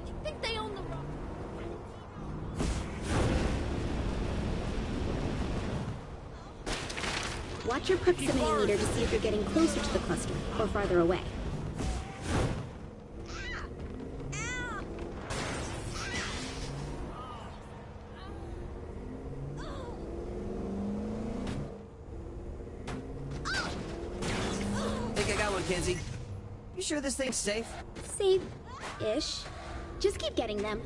You think they own the rock? Watch your proximity meter to see if you're getting closer to the cluster or farther away. Think I got one, Kenzie. You sure this thing's safe? Safe-ish. Just keep getting them.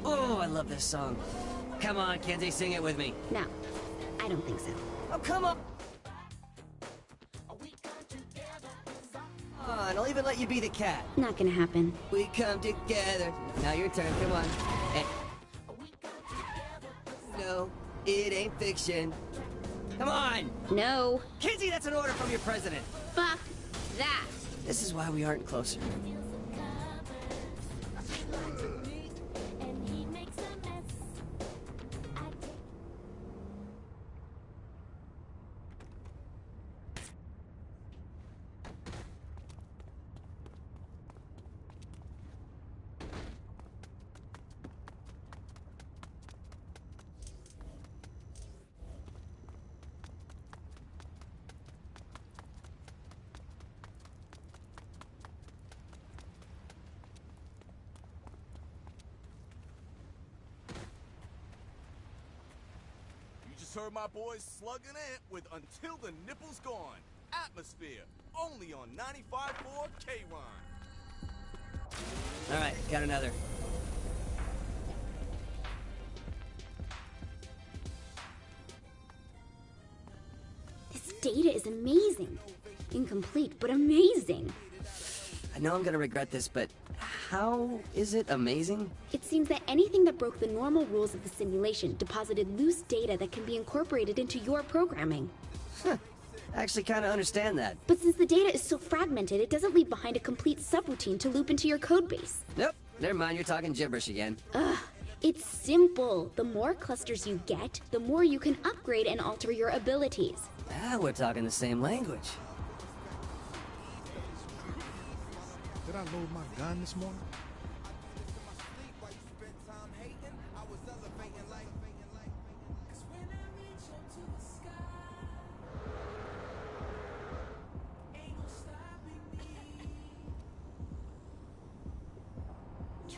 Oh, I love this song. Come on, Kenzie, sing it with me. No, I don't think so. Oh, come on! Come on, I'll even let you be the cat. Not gonna happen. We come together. Now your turn, come on. Hey. No, it ain't fiction. Come on! No. Kenzie, that's an order from your president. Fuck that. This is why we aren't closer. Heard my boys slugging it with Until the Nipple's Gone. Atmosphere, only on 95.4 K-Rhyme. All right, got another. This data is amazing. Incomplete, but amazing. I know I'm gonna regret this, but how is it amazing? It seems that anything that broke the normal rules of the simulation deposited loose data that can be incorporated into your programming. Huh. I actually kind of understand that. But since the data is so fragmented, it doesn't leave behind a complete subroutine to loop into your codebase. Nope, never mind, you're talking gibberish again. Ugh, it's simple. The more clusters you get, the more you can upgrade and alter your abilities. Now we're talking the same language. Did I load my gun this morning?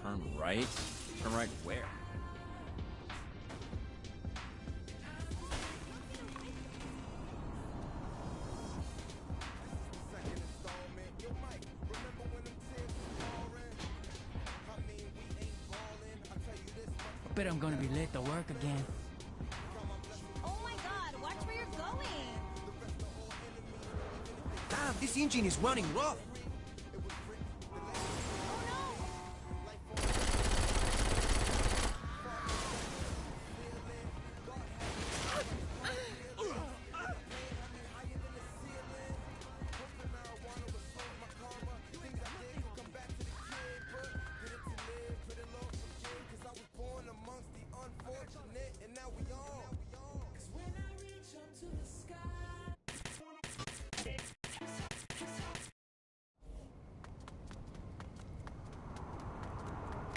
Turn right? Turn right where? I bet I'm gonna be late to work again. Oh my god, watch where you're going! Damn, this engine is running rough.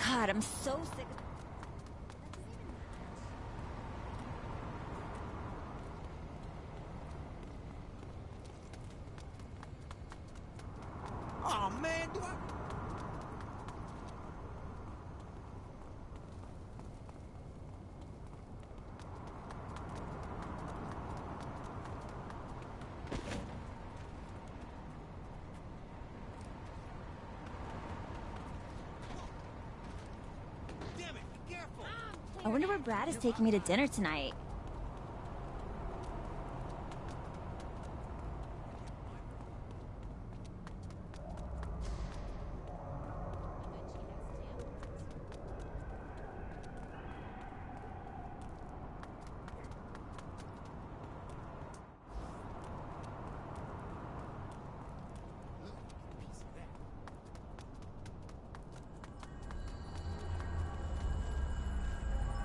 God, I'm so sick of... Oh man, do I... I wonder where Brad is taking me to dinner tonight.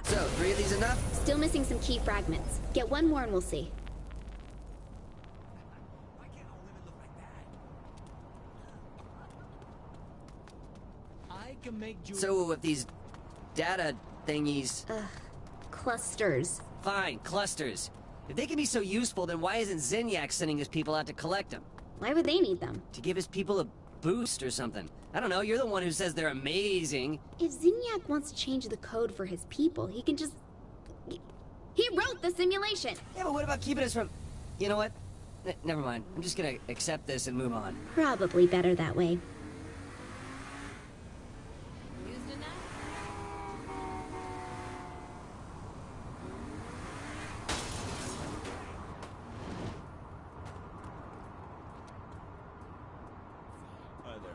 So, 3 of these enough? Still missing some key fragments. Get one more and we'll see. I can make you. So, with these data thingies... Clusters. Fine, clusters. If they can be so useful, then why isn't Zinyak sending his people out to collect them? Why would they need them? To give his people a boost or something. I don't know, you're the one who says they're amazing. If Zinyak wants to change the code for his people, he can just... He wrote the simulation! Yeah, but what about keeping us from... You know what? Never mind. I'm just gonna accept this and move on. Probably better that way. Hi there.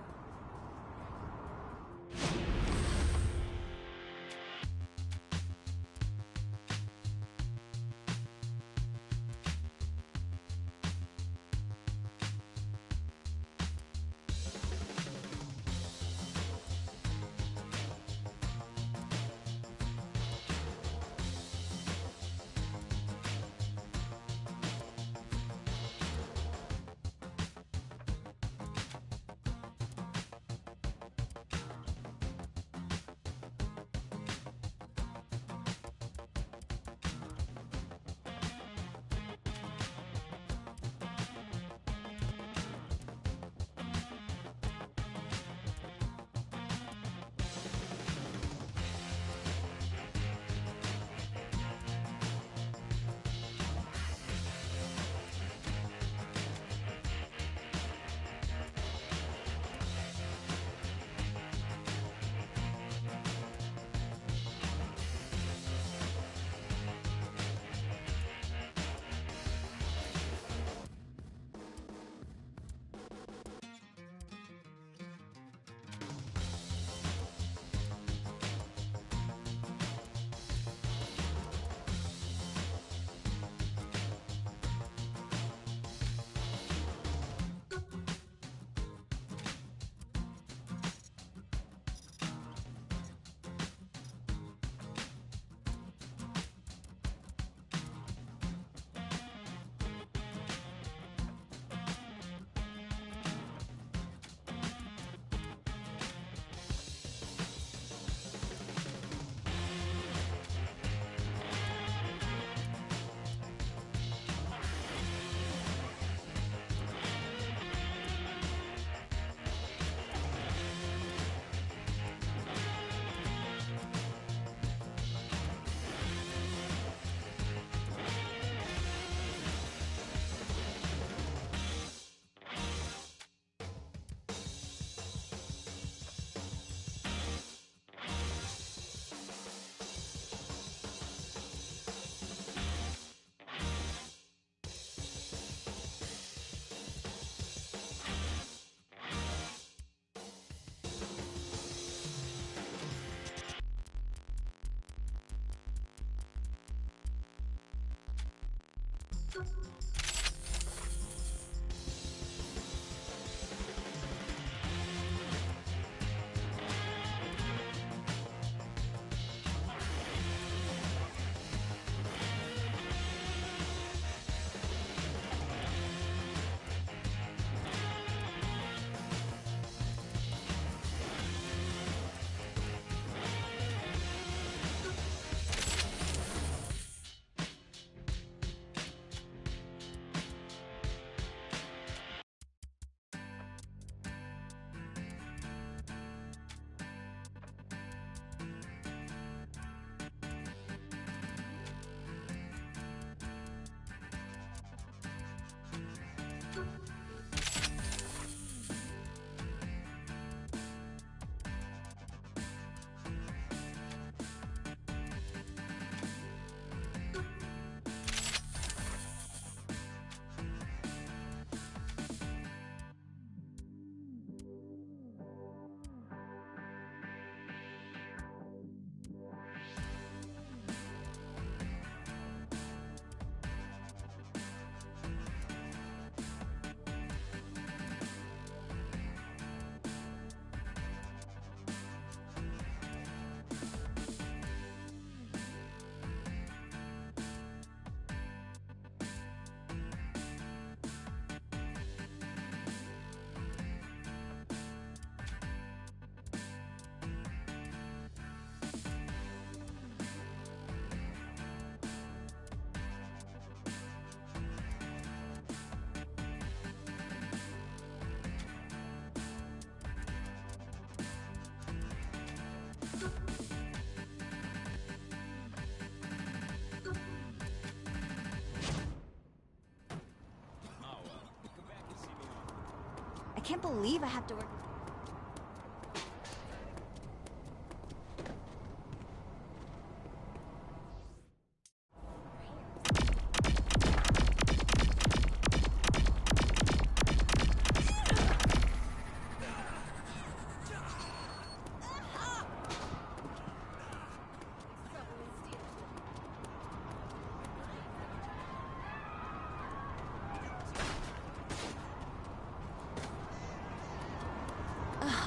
can't believe I have to work.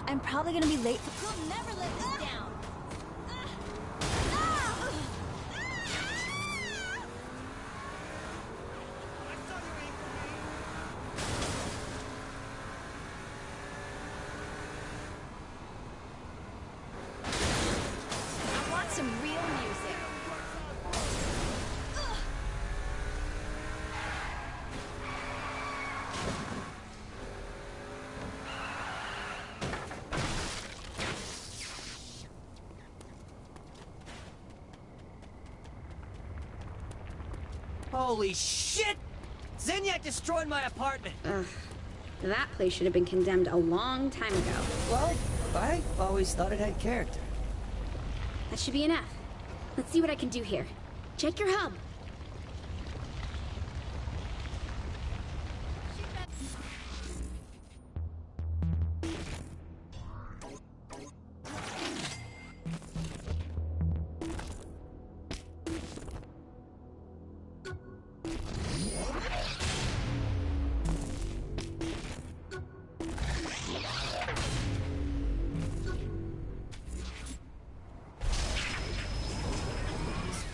I'm probably gonna be late for— We'll never let this down. I want some real music. Holy shit! Zinyak destroyed my apartment! Ugh. That place should have been condemned a long time ago. Well, I always thought it had character. That should be enough. Let's see what I can do here. Check your hub.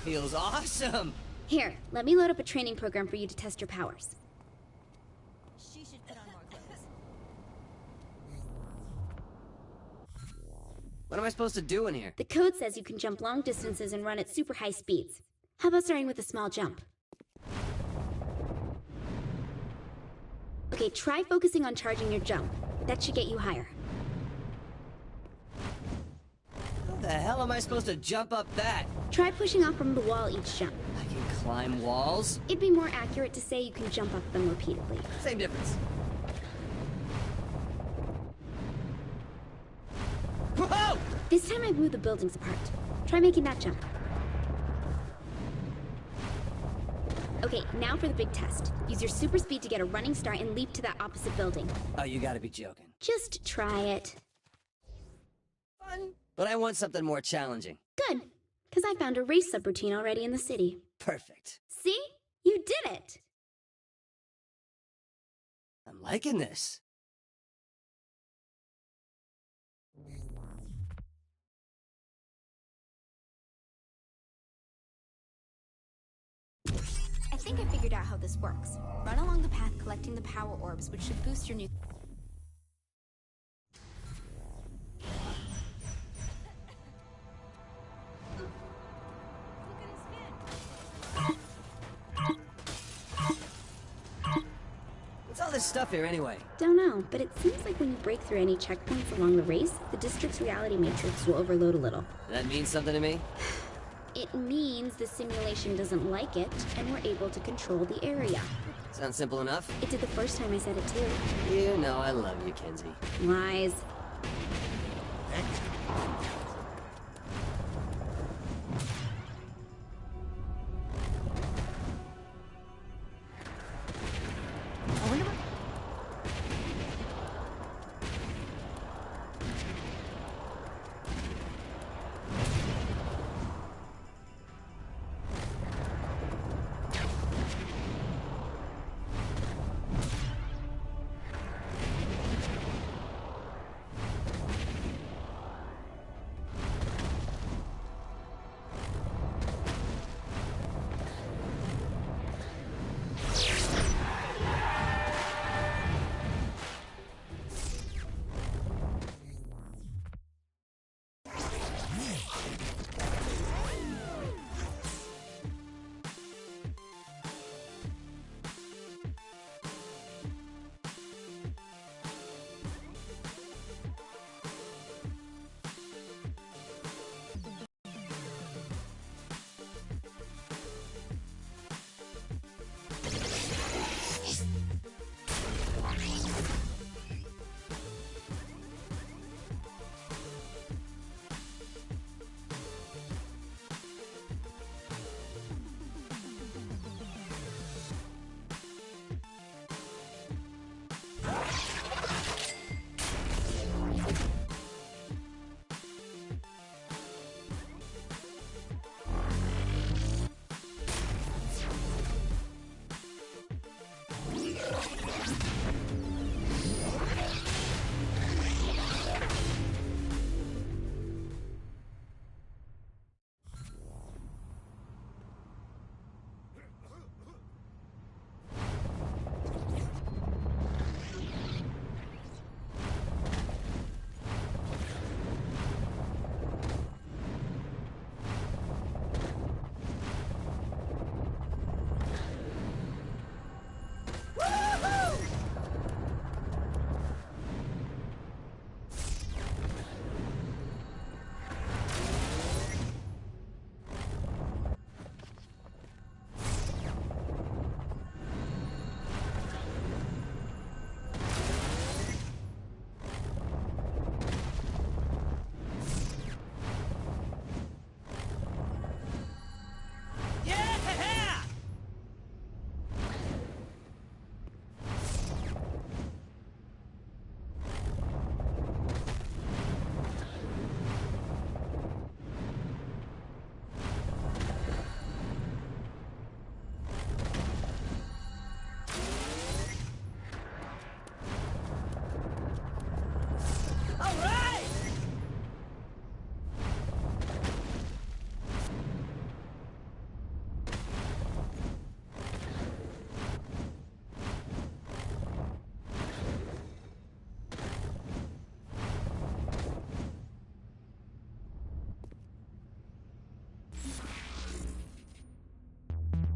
Feels awesome! Here, let me load up a training program for you to test your powers. She should put on more clothes. What am I supposed to do in here? The code says you can jump long distances and run at super high speeds. How about starting with a small jump? Okay, try focusing on charging your jump. That should get you higher. How the hell am I supposed to jump up that? Try pushing off from the wall each jump. I can climb walls? It'd be more accurate to say you can jump up them repeatedly. Same difference. Whoa! This time I've moved the buildings apart. Try making that jump. Okay, now for the big test. Use your super speed to get a running start and leap to that opposite building. Oh, you gotta be joking. Just try it. Fun. But I want something more challenging. Good, because I found a race subroutine already in the city. Perfect. See? You did it! I'm liking this. I think I figured out how this works. Run along the path collecting the power orbs, which should boost your new... What's all this stuff here anyway? Don't know, but it seems like when you break through any checkpoints along the race, the district's reality matrix will overload a little. That means something to me? It means the simulation doesn't like it, and we're able to control the area. Sounds simple enough. It did the first time I said it too. You know I love you, Kenzie. Lies. I wonder what...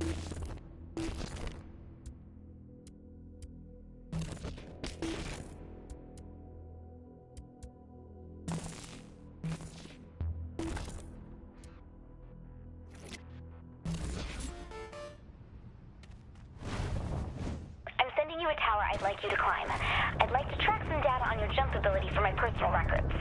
I'm sending you a tower I'd like you to climb. I'd like to track some data on your jump ability for my personal records.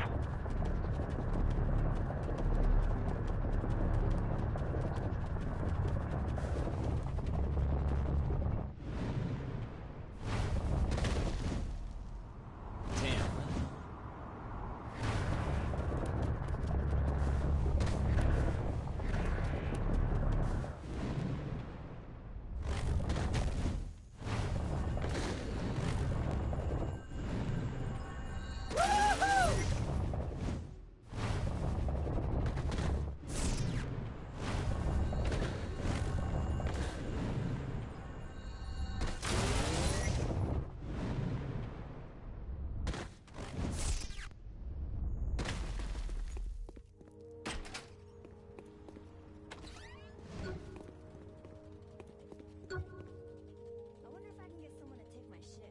I wonder if I can get someone to take my shift.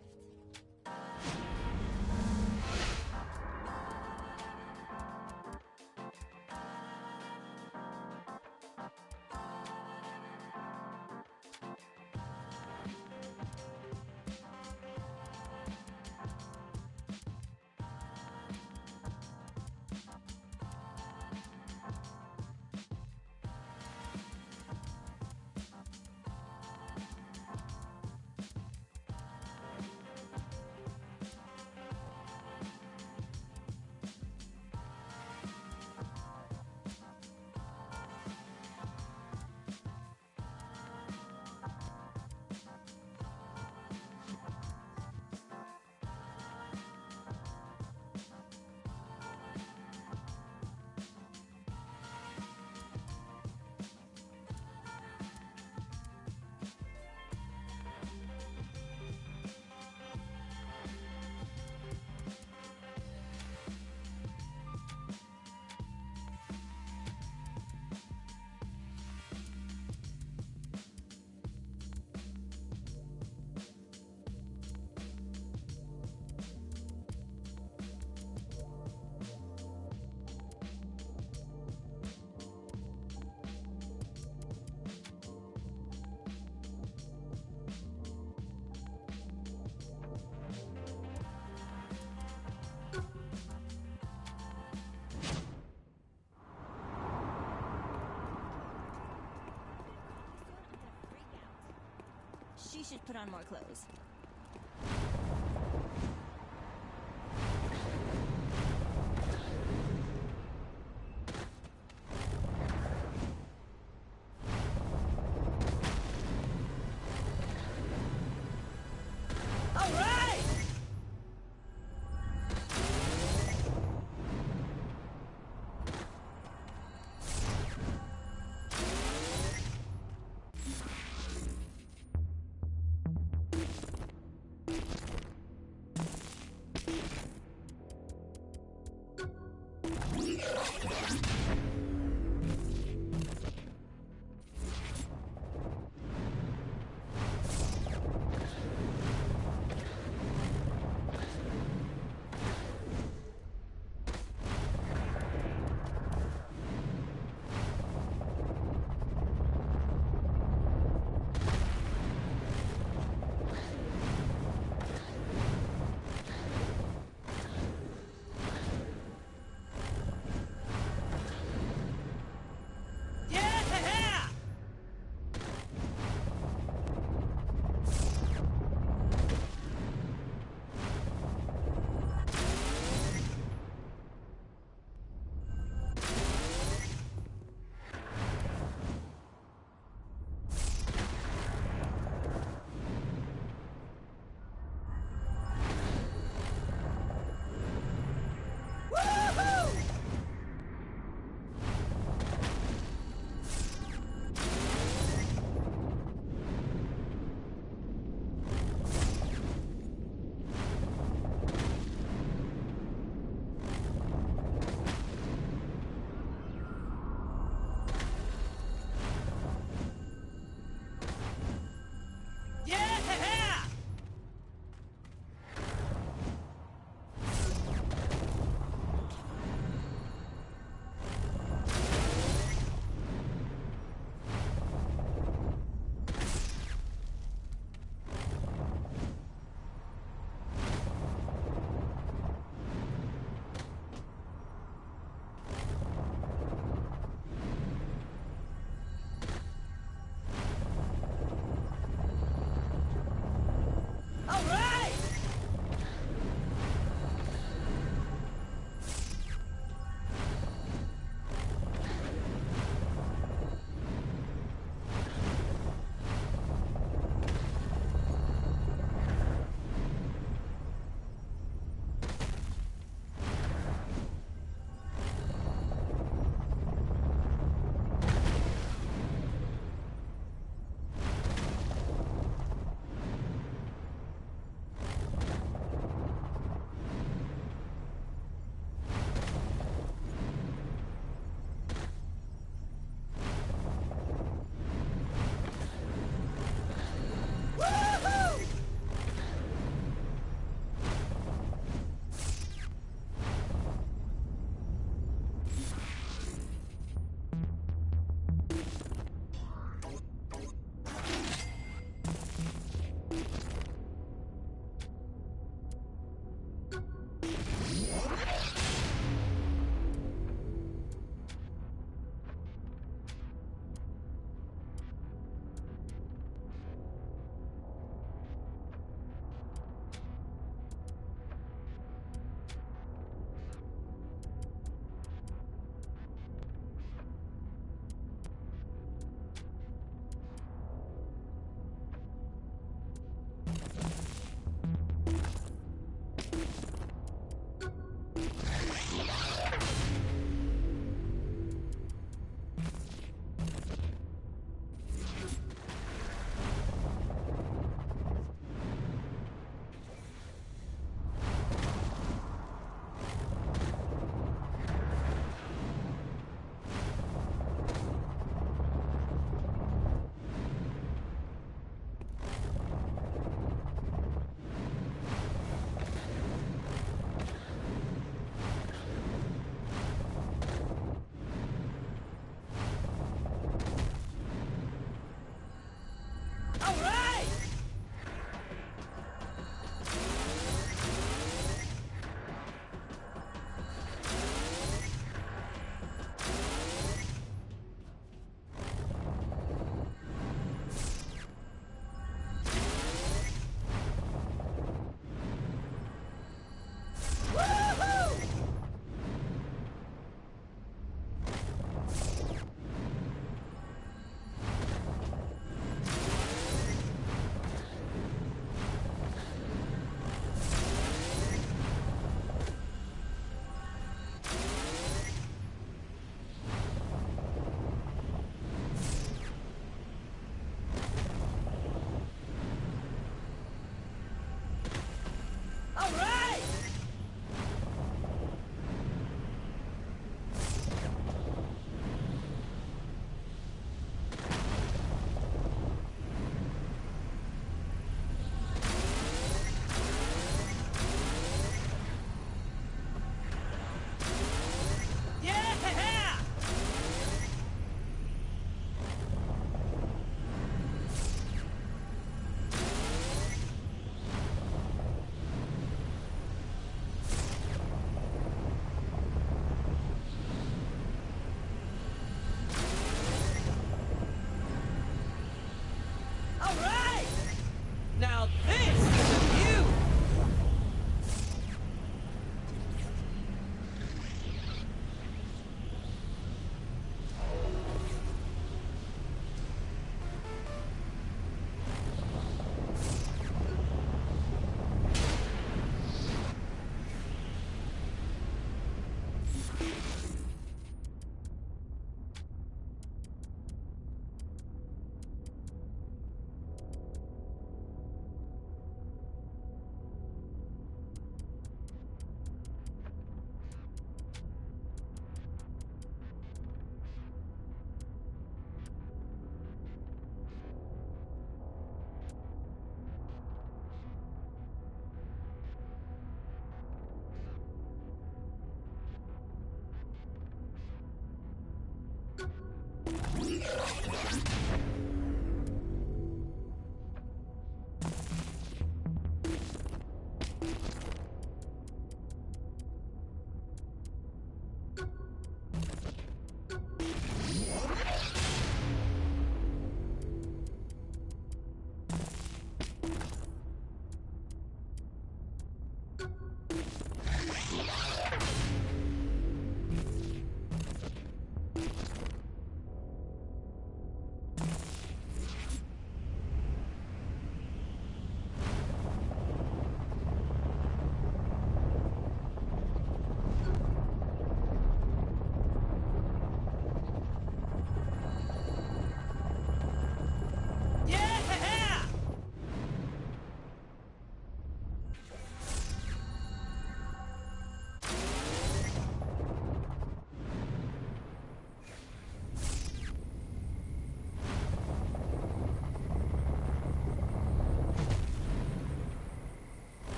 She should put on more clothes. All right!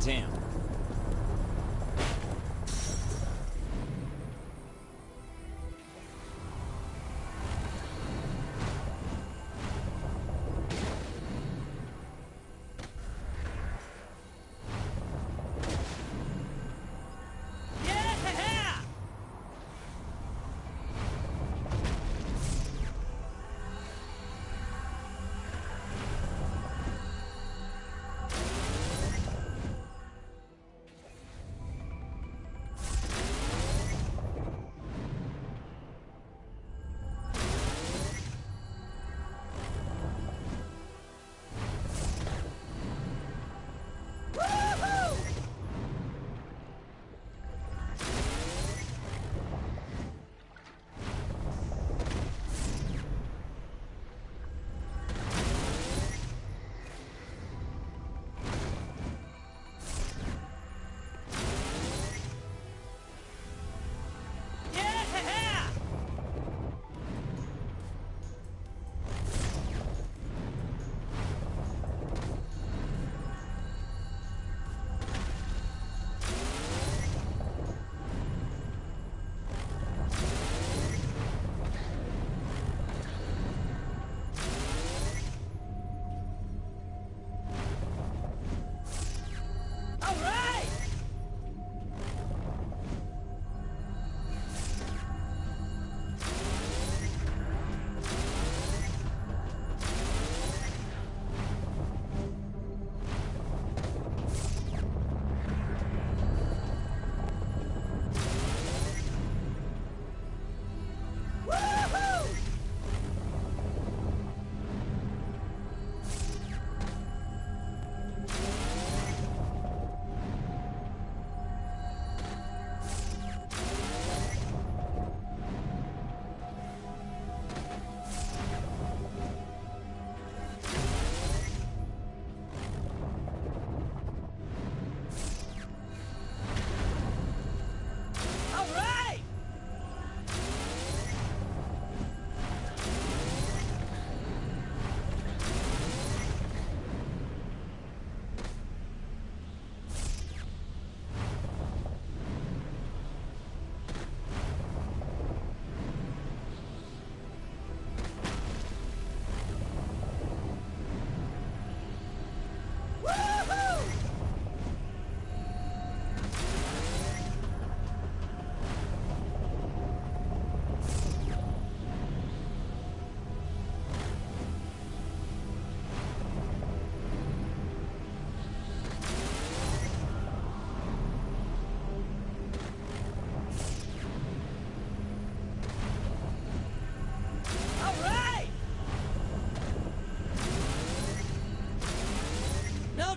Damn.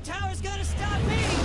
Tower's gonna stop me!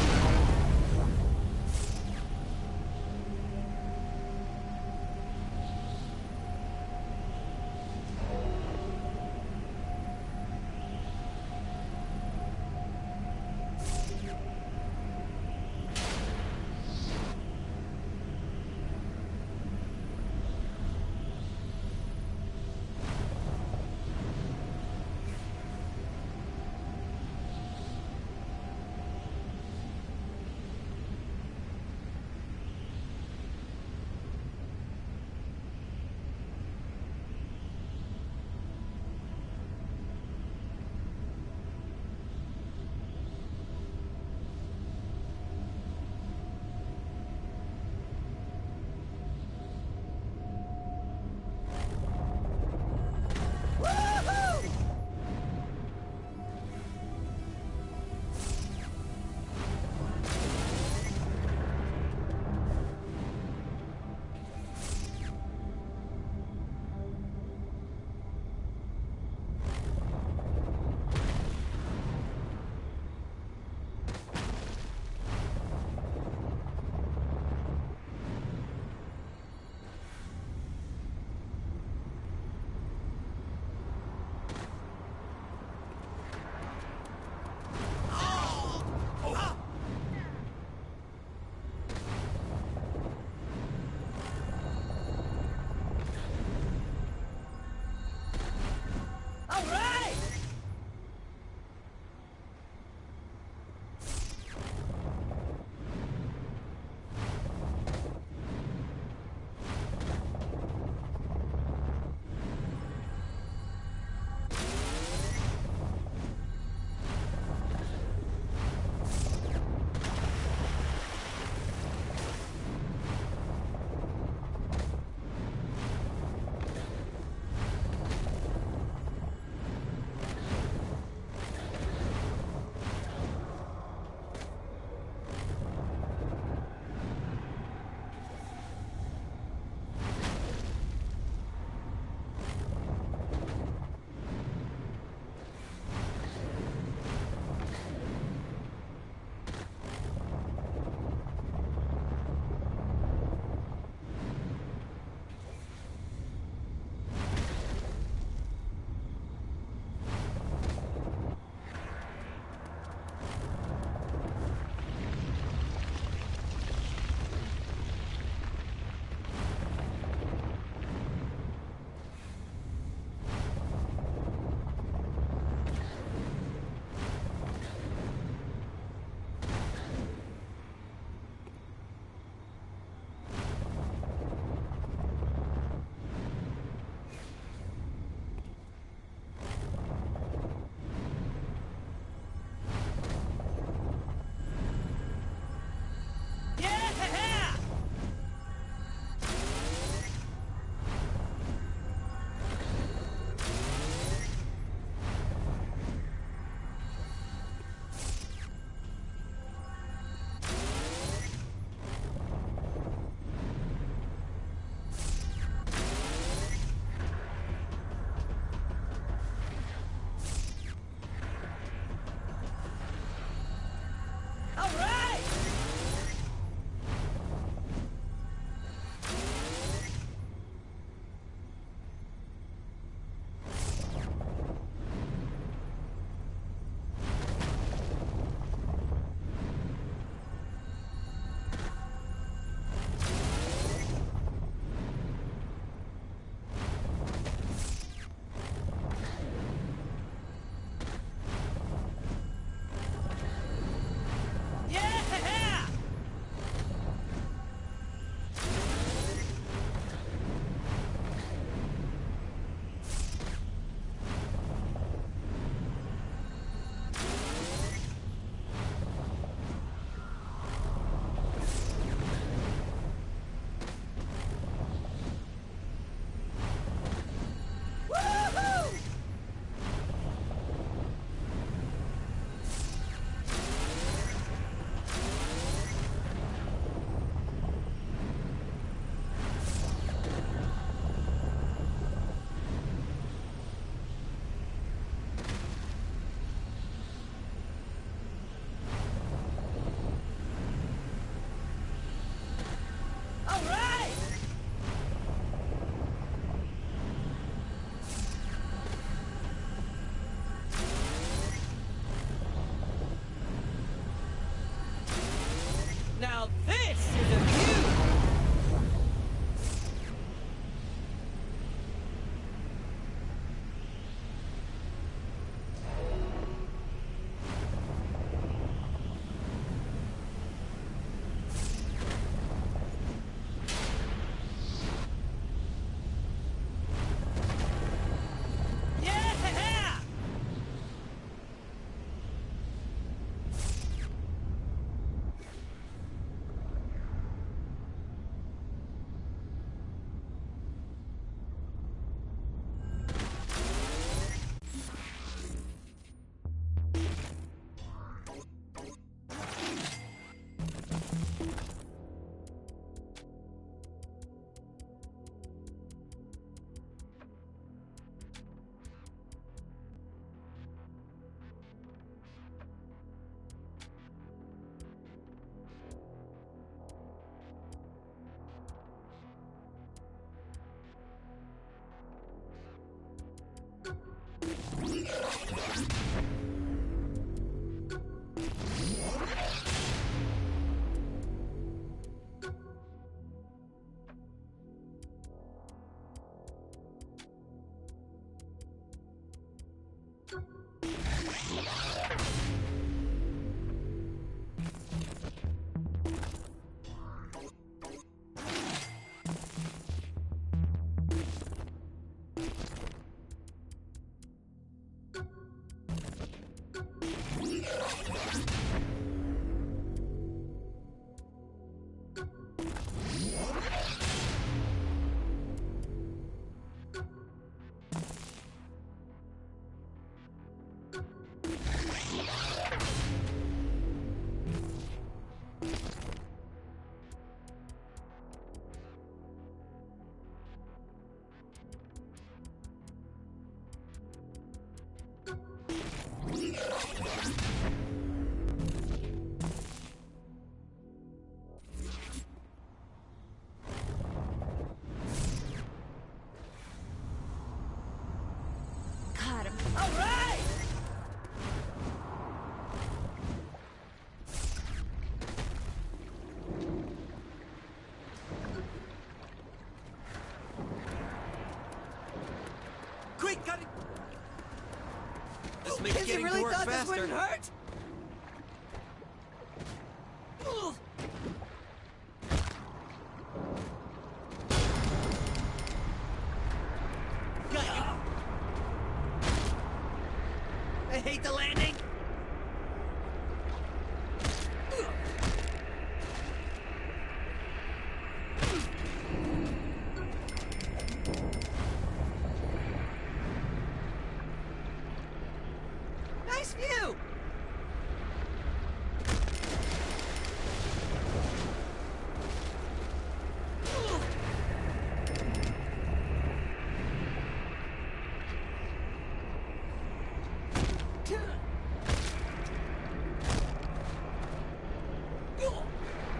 Got him. All right! Quick, cut it! This makes getting really to work faster. This wouldn't hurt? Got you. I hate the landing. Nice view.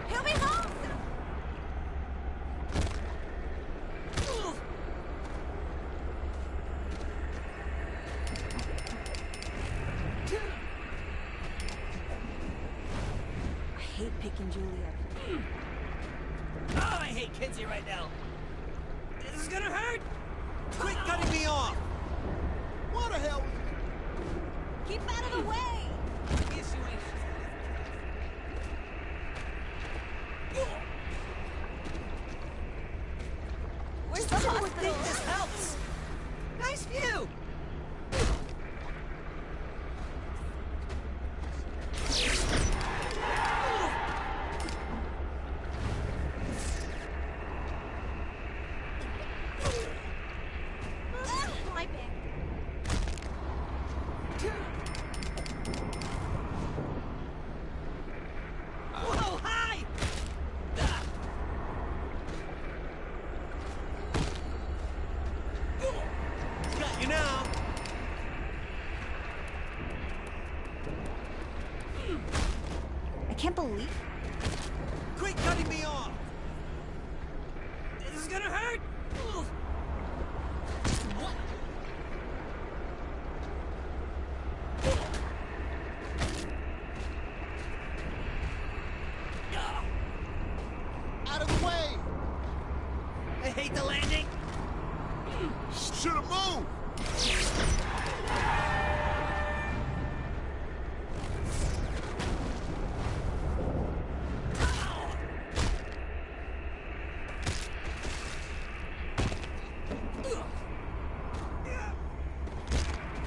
He'll be home! I hate picking Julia. Oh, I hate Kinsey right now. This is gonna hurt. Quit cutting me off. What the hell? Keep out of the way! Yes, you ain't. Where's the Someone would hospital? think this helps. Nice view. My back. Whoa, hi! Got you now. I can't believe. Quit cutting me off. This is gonna hurt. What? Out of the way! I hate the landing. Should've moved!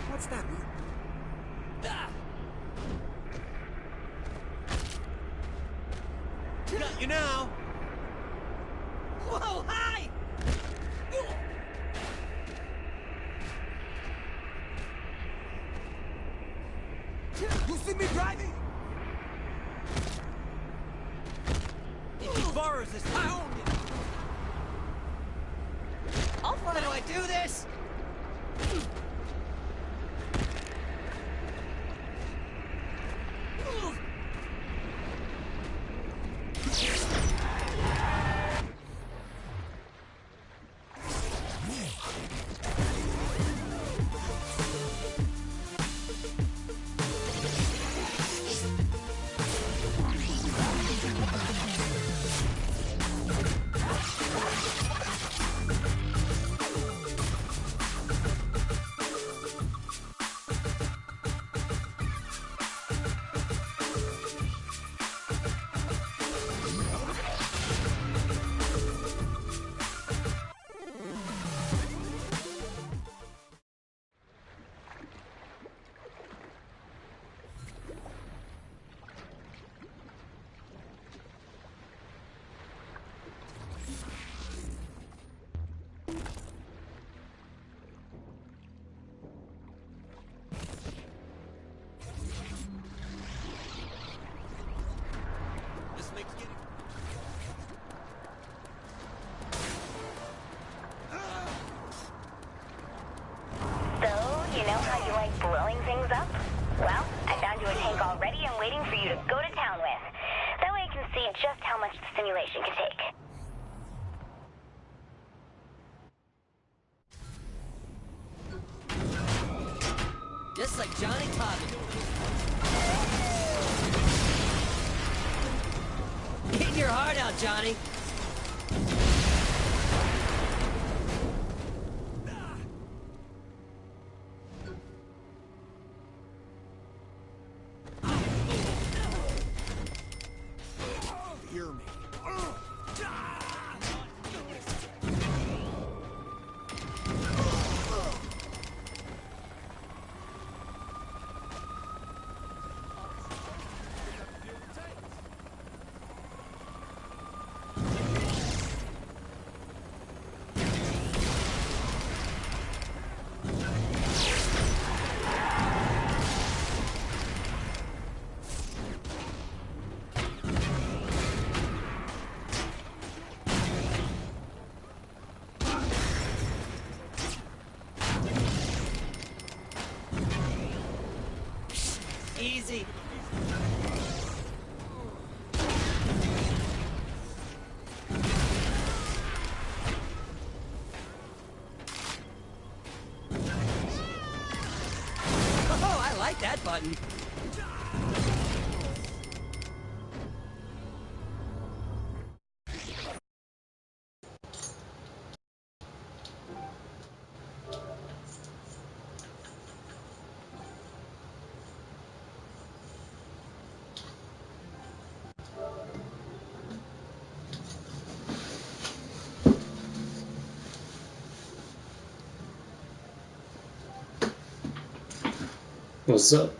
What's that? Got you now. Whoa, hi! You see me driving? If he borrows this, I own it. How do I do this? simulation can take. Just like Johnny taught me. Eat your heart out, Johnny. Hear me. Easy. Oh, I like that button. What's up?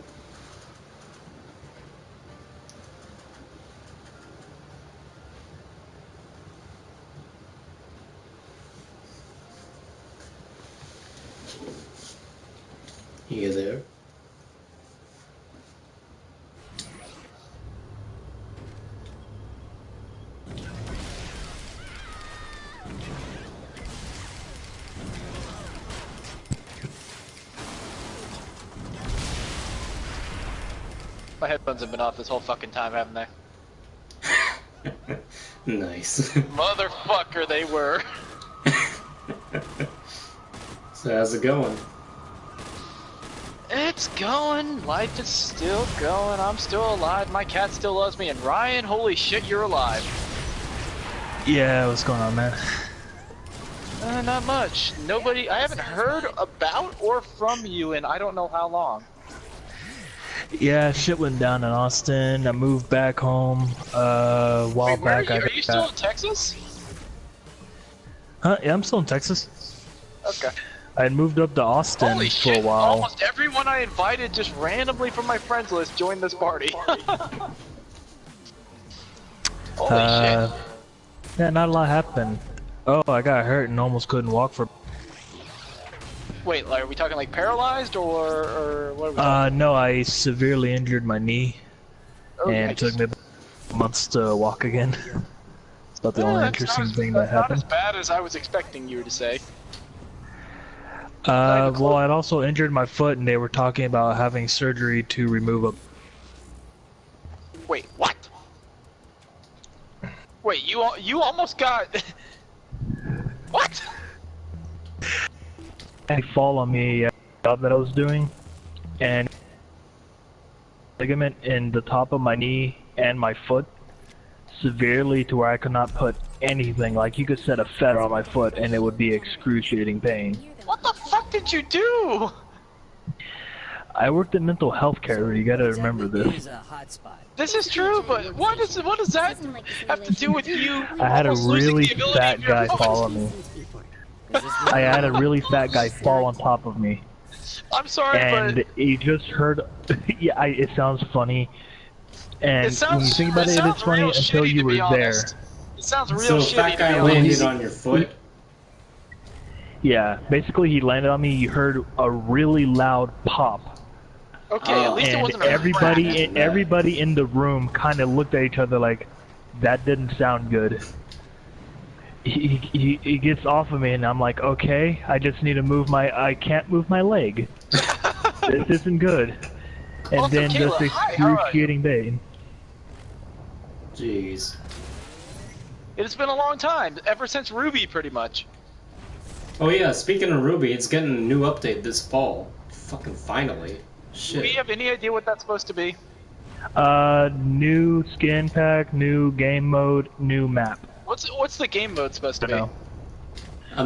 You there? My headphones have been off this whole fucking time, haven't they? Nice. Motherfucker, they were. So how's it going? It's going. Life is still going. I'm still alive. My cat still loves me. And Ryan, holy shit, you're alive. Yeah, what's going on, man? Not much. Nobody. I haven't heard about or from you in I don't know how long. Yeah, shit went down in Austin. I moved back home a while back. Are you still in Texas? Huh? Yeah, I'm still in Texas. Okay. I had moved up to Austin Holy for shit, a while. Almost everyone I invited just randomly from my friends list joined this party. Holy shit. Yeah, not a lot happened. Oh, I got hurt and almost couldn't walk for. Wait, like, are we talking like paralyzed or what are we talking? No, I severely injured my knee, and it took me months to walk again. It's about the only interesting thing that happened. Not as bad as I was expecting you to say. Well, I'd also injured my foot, and they were talking about having surgery to remove a. Wait, what? Wait, you almost got. What? A fall on me job that I was doing, and ligament in the top of my knee and my foot severely to where I could not put anything. Like, you could set a feather on my foot and it would be excruciating pain. What the fuck did you do? I worked in mental health care. You gotta remember this. This is true, but what does that have to do with you? I had a really fat guy follow me. I had a really fat guy fall on top of me. I'm sorry, and but you just heard. Yeah, it sounds funny. And when you think about it, it's funny until you were there. It sounds real shitty. So fat guy landed on your foot? Yeah, basically he landed on me. You heard a really loud pop. Okay, at least it wasn't a everybody in the room kind of looked at each other like, that didn't sound good. He gets off of me and I'm like, okay, I just need to move I can't move my leg. This isn't good. And also, then Kayla, just excruciating pain. Jeez. It's been a long time, ever since Ruby, pretty much. Oh yeah, speaking of Ruby, it's getting a new update this fall. Fucking finally. Shit. Do we have any idea what that's supposed to be? New skin pack, new game mode, new map. What's the game mode supposed to be?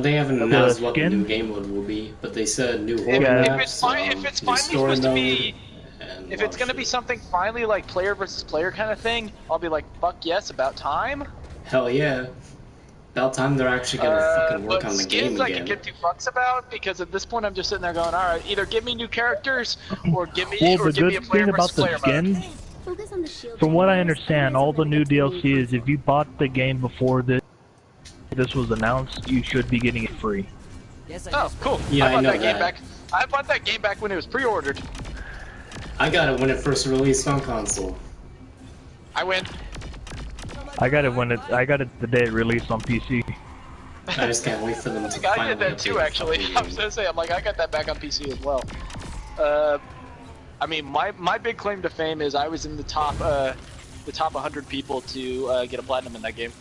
They haven't announced what the new game mode will be, but they said new horde maps, if it's new finally story supposed to mode, be, and if it's gonna be something finally like player versus player kind of thing, I'll be like, fuck yes, about time. hell yeah. About time they're actually gonna fucking work on the game skins I again. can give two fucks about, because at this point I'm just sitting there going, alright, either give me new characters, or give me, Well, or the give me a good player thing about versus the player skins, mode. from what I understand, all the new DLC is if you bought the game before this was announced, you should be getting it free. Oh, cool. Yeah, I bought I know that game that. back. I bought that game back when it was pre-ordered. I got it when it first released on console. I win. I got it the day it released on PC. I just can't wait for them to I finally did that update too, the actually. fucking I was gonna say, I'm like, I got that back on PC as well. I mean, my big claim to fame is I was in the top 100 people to get a platinum in that game.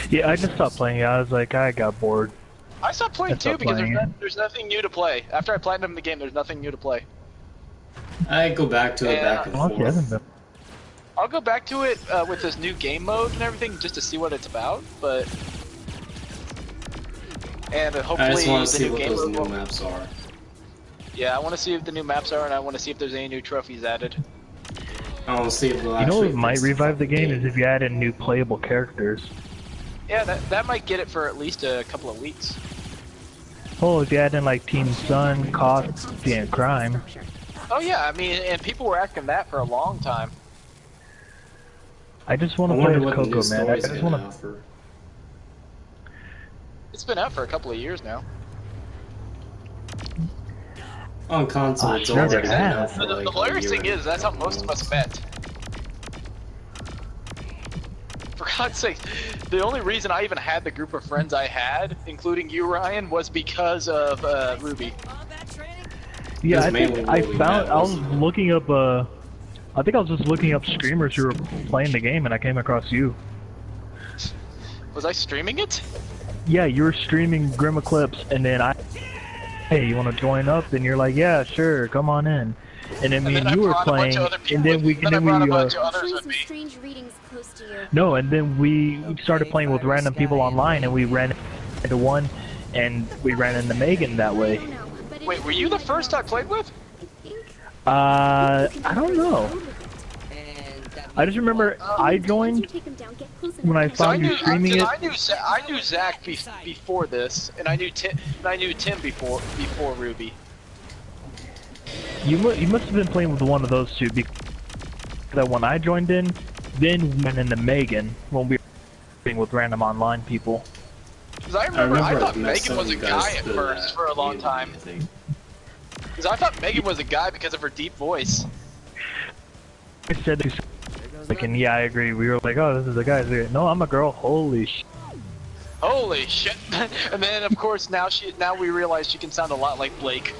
Yeah, I just stopped playing it. I was like, I got bored. I stopped playing I stopped too because playing there's nothing new to play. After I platinumed the game, there's nothing new to play. I go back to it back and forth. I'll go back to it with this new game mode and everything just to see what it's about, but hopefully I just want to the see new what game those mode new will... maps are. Yeah, I want to see if the new maps are, and I want to see if there's any new trophies added. I want to see if they'll You know actually what might fix revive the game game. is if you add in new playable characters. Yeah, that might get it for at least a couple of weeks. Oh, if you add in like Team Sun, Coffee, and Crime. Oh yeah, I mean, and people were asking that for a long time. I just want I to play wonder as what the new Coco, man. I story's just gonna want to. offer. It's been out for a couple of years now. On console, it's sure already they been have. out for The like a hilarious year thing is, that's how most of us met. For God's sake, the only reason I even had the group of friends I had, including you, Ryan, was because of Ruby. Yeah, I mainly think what I we found. met, I was wasn't it? looking up. I think I was just looking up streamers who were playing the game, and I came across you. Was I streaming it? Yeah, you were streaming Grim Eclipse, and then hey, you want to join up? And you're like, yeah, sure, come on in. And then me and you were playing, and then we, no, and then we started playing with random people online, and we ran into one, and we ran into Megan that way. Wait, were you the first I played with? I don't know. I just remember I joined when I found you streaming it. I knew Zach before this, and I knew Tim before Ruby. You must have been playing with one of those two because that when I joined in, then we went into Megan when we were playing with random online people. Because I thought Megan was a guy at first for a long time. Because I thought Megan was a guy because of her deep voice. I said, like, and yeah, I agree. We were like, oh, this is a guy. Like, no, I'm a girl. Holy shit. Holy shit! And then of course now we realize she can sound a lot like Blake.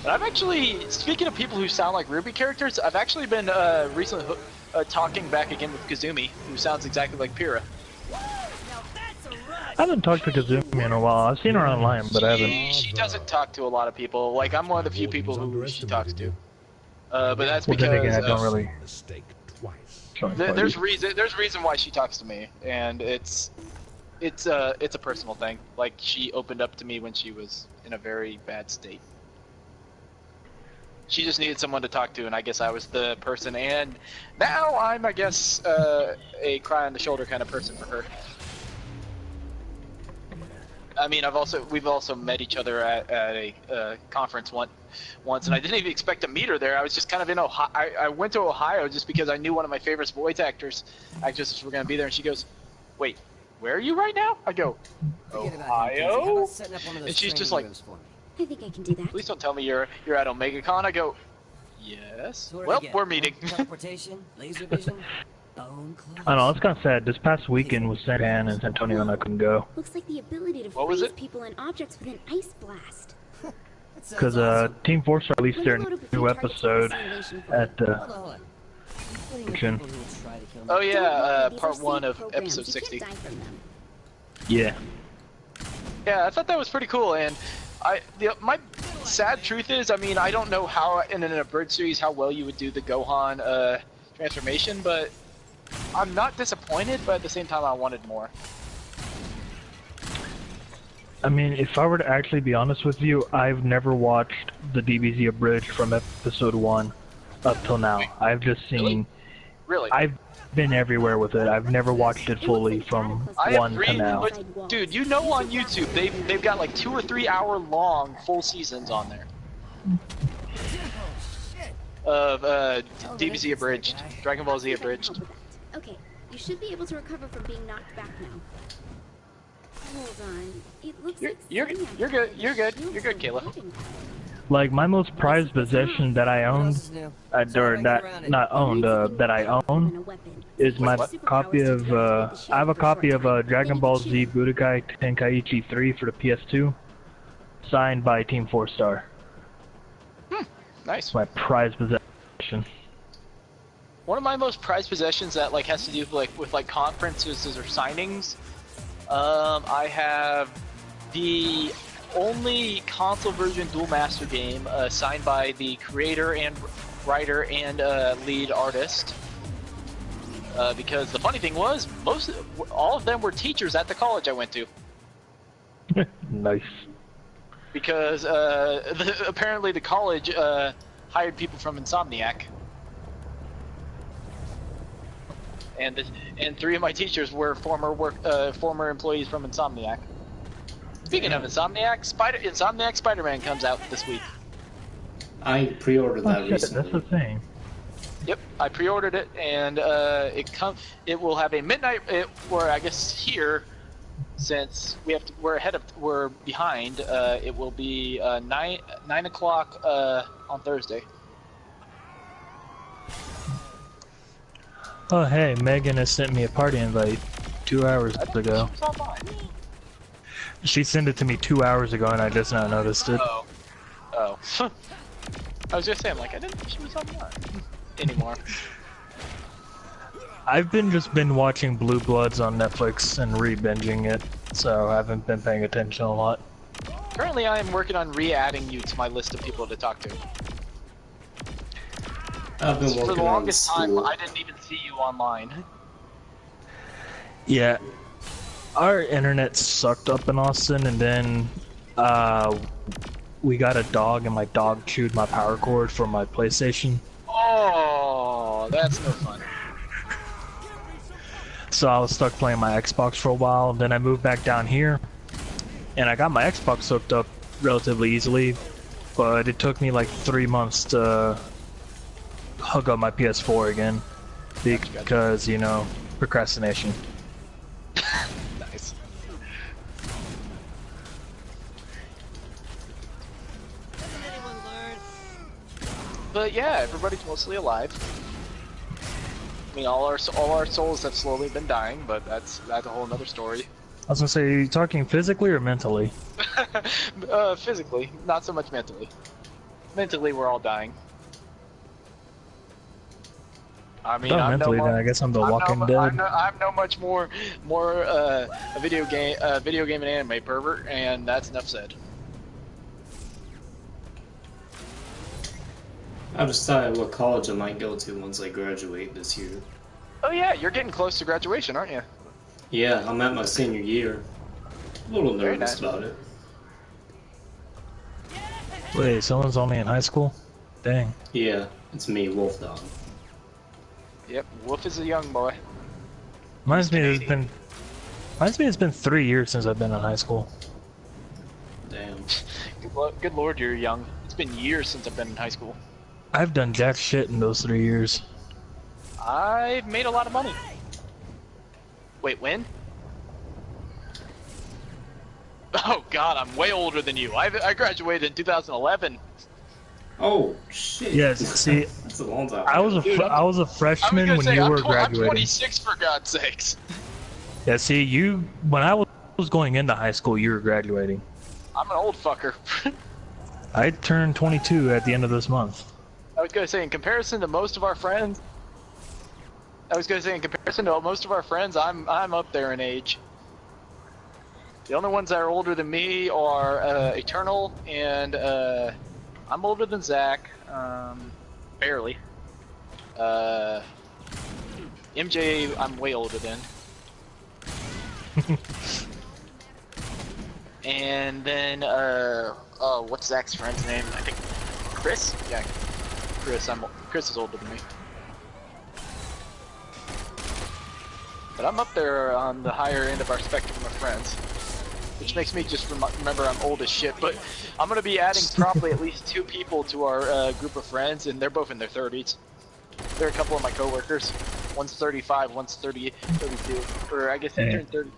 But I've actually, speaking of people who sound like Ruby characters, I've actually been recently talking back again with Kazumi, who sounds exactly like Pyrrha. I haven't talked to Kazumi in a while. I've seen her online, but I haven't. She doesn't talk to a lot of people. Like, I'm one of the few people who she talks to. But that's Well, because then again, I don't really. there's reason why she talks to me, and it's a personal thing. Like, she opened up to me when she was in a very bad state. She just needed someone to talk to, and I guess I was the person. And now I'm, I guess, a cry on the shoulder kind of person for her. I mean, we've also met each other at a conference once, and I didn't even expect to meet her there. I was just kind of in Ohio. I went to Ohio just because I knew one of my favorite voice actresses were going to be there, and she goes, "Wait, where are you right now?" I go, "Ohio," and she's just like, I think I can do that. "Please don't tell me you're at OmegaCon." I go, "Yes." Well, we're meeting. Teleportation, laser vision, bone clothes. I don't know, it's kind of sad. This past weekend was San Pan and San Antonio, and I couldn't go. Looks like the ability to What was freeze it? people and objects with an ice blast. Because Team 4 Star released their new episode at Hold on. Oh yeah, part 1 of episode 60. Yeah. Yeah, I thought that was pretty cool, and my sad truth is, I mean, I don't know how in an abridged series how well you would do the Gohan transformation, but I'm not disappointed, but at the same time I wanted more. I mean, if I were to actually be honest with you, I've never watched the DBZ abridged from episode 1 up till now. I've just seen... Really? I've been everywhere with it. I've never watched it fully from 1 to now. But, dude, you know on YouTube, they've got like 2 or 3 hour long full seasons on there. Of DBZ abridged, Dragon Ball Z abridged. Okay, you should be able to recover from being knocked back now. Hold on. It looks You're good, Kayla. Like, my most prized possession that I owned, or that, not owned, that I own, is my copy of, I have a copy of Dragon Ball Z Budokai Tenkaichi 3 for the PS2, signed by Team 4 Star. Nice. My prized possession. One of my most prized possessions that like has to do with like conferences or signings. I have the only console version Dual Master game signed by the creator and writer and lead artist. Because the funny thing was, all of them were teachers at the college I went to. Nice. Because apparently the college hired people from Insomniac. And 3 of my teachers were former employees from Insomniac. Speaking of Insomniac, Insomniac Spider-Man comes out this week. I pre-ordered that recently. That's the thing. Yep, I pre-ordered it, and it will have a midnight. Or I guess here, since we're behind. It will be 9 o'clock on Thursday. Oh hey, Megan has sent me a party invite 2 hours ago. She sent it to me 2 hours ago and I just now noticed it. Oh. I was just saying, like, I didn't think she was online anymore. I've just been watching Blue Bloods on Netflix and re-binging it, so I haven't been paying attention a lot. Currently I am working on re-adding you to my list of people to talk to. I've been working for the longest on time, I didn't even see you online. Yeah. Our internet sucked up in Austin, and then we got a dog, and my dog chewed my power cord for my PlayStation. Oh, that's no fun. So I was stuck playing my Xbox for a while, then I moved back down here, and I got my Xbox hooked up relatively easily, but it took me like 3 months to hook up my PS4 again, because, you know, procrastination. Nice. Doesn't anyone learn? But yeah, everybody's mostly alive. I mean, all our souls have slowly been dying, but that's a whole nother story. I was gonna say, are you talking physically or mentally? Physically, not so much mentally. Mentally, we're all dying. I mean, mentally, then I guess I'm the Walking Dead. I'm no much more a video game and anime pervert, and that's enough said. I've decided what college I might go to once I graduate this year. Oh yeah, you're getting close to graduation, aren't you? Yeah, I'm at my senior year. A little Very nervous nice. about it. Wait, someone's only in high school? Dang. Yeah, it's me, Wolf Dog. Yep, Wolf is a young boy. Reminds me it's been 3 years since I've been in high school. Damn. Good lord, you're young. It's been years since I've been in high school. I've done jack shit in those 3 years. I've made a lot of money. Wait, when? Oh god, I'm way older than you. I graduated in 2011. Oh shit. Yes, see, that's a long time. I was a freshman when you were graduating. I'm 26 for God's sakes. Yeah, see, when I was going into high school, you were graduating. I'm an old fucker. I turned 22 at the end of this month. I was gonna say, in comparison to most of our friends, I was gonna say, in comparison to most of our friends, I'm up there in age. The only ones that are older than me are Eternal, and I'm older than Zach, barely. MJ, I'm way older than. And then, oh, what's Zach's friend's name? I think Chris? Yeah, Chris is older than me. But I'm up there on the higher end of our spectrum of friends. Which makes me just remember I'm old as shit, but I'm gonna be adding probably at least 2 people to our group of friends, and they're both in their 30s. They're a couple of my coworkers. One's 35, one's 32, or I guess they turned 30.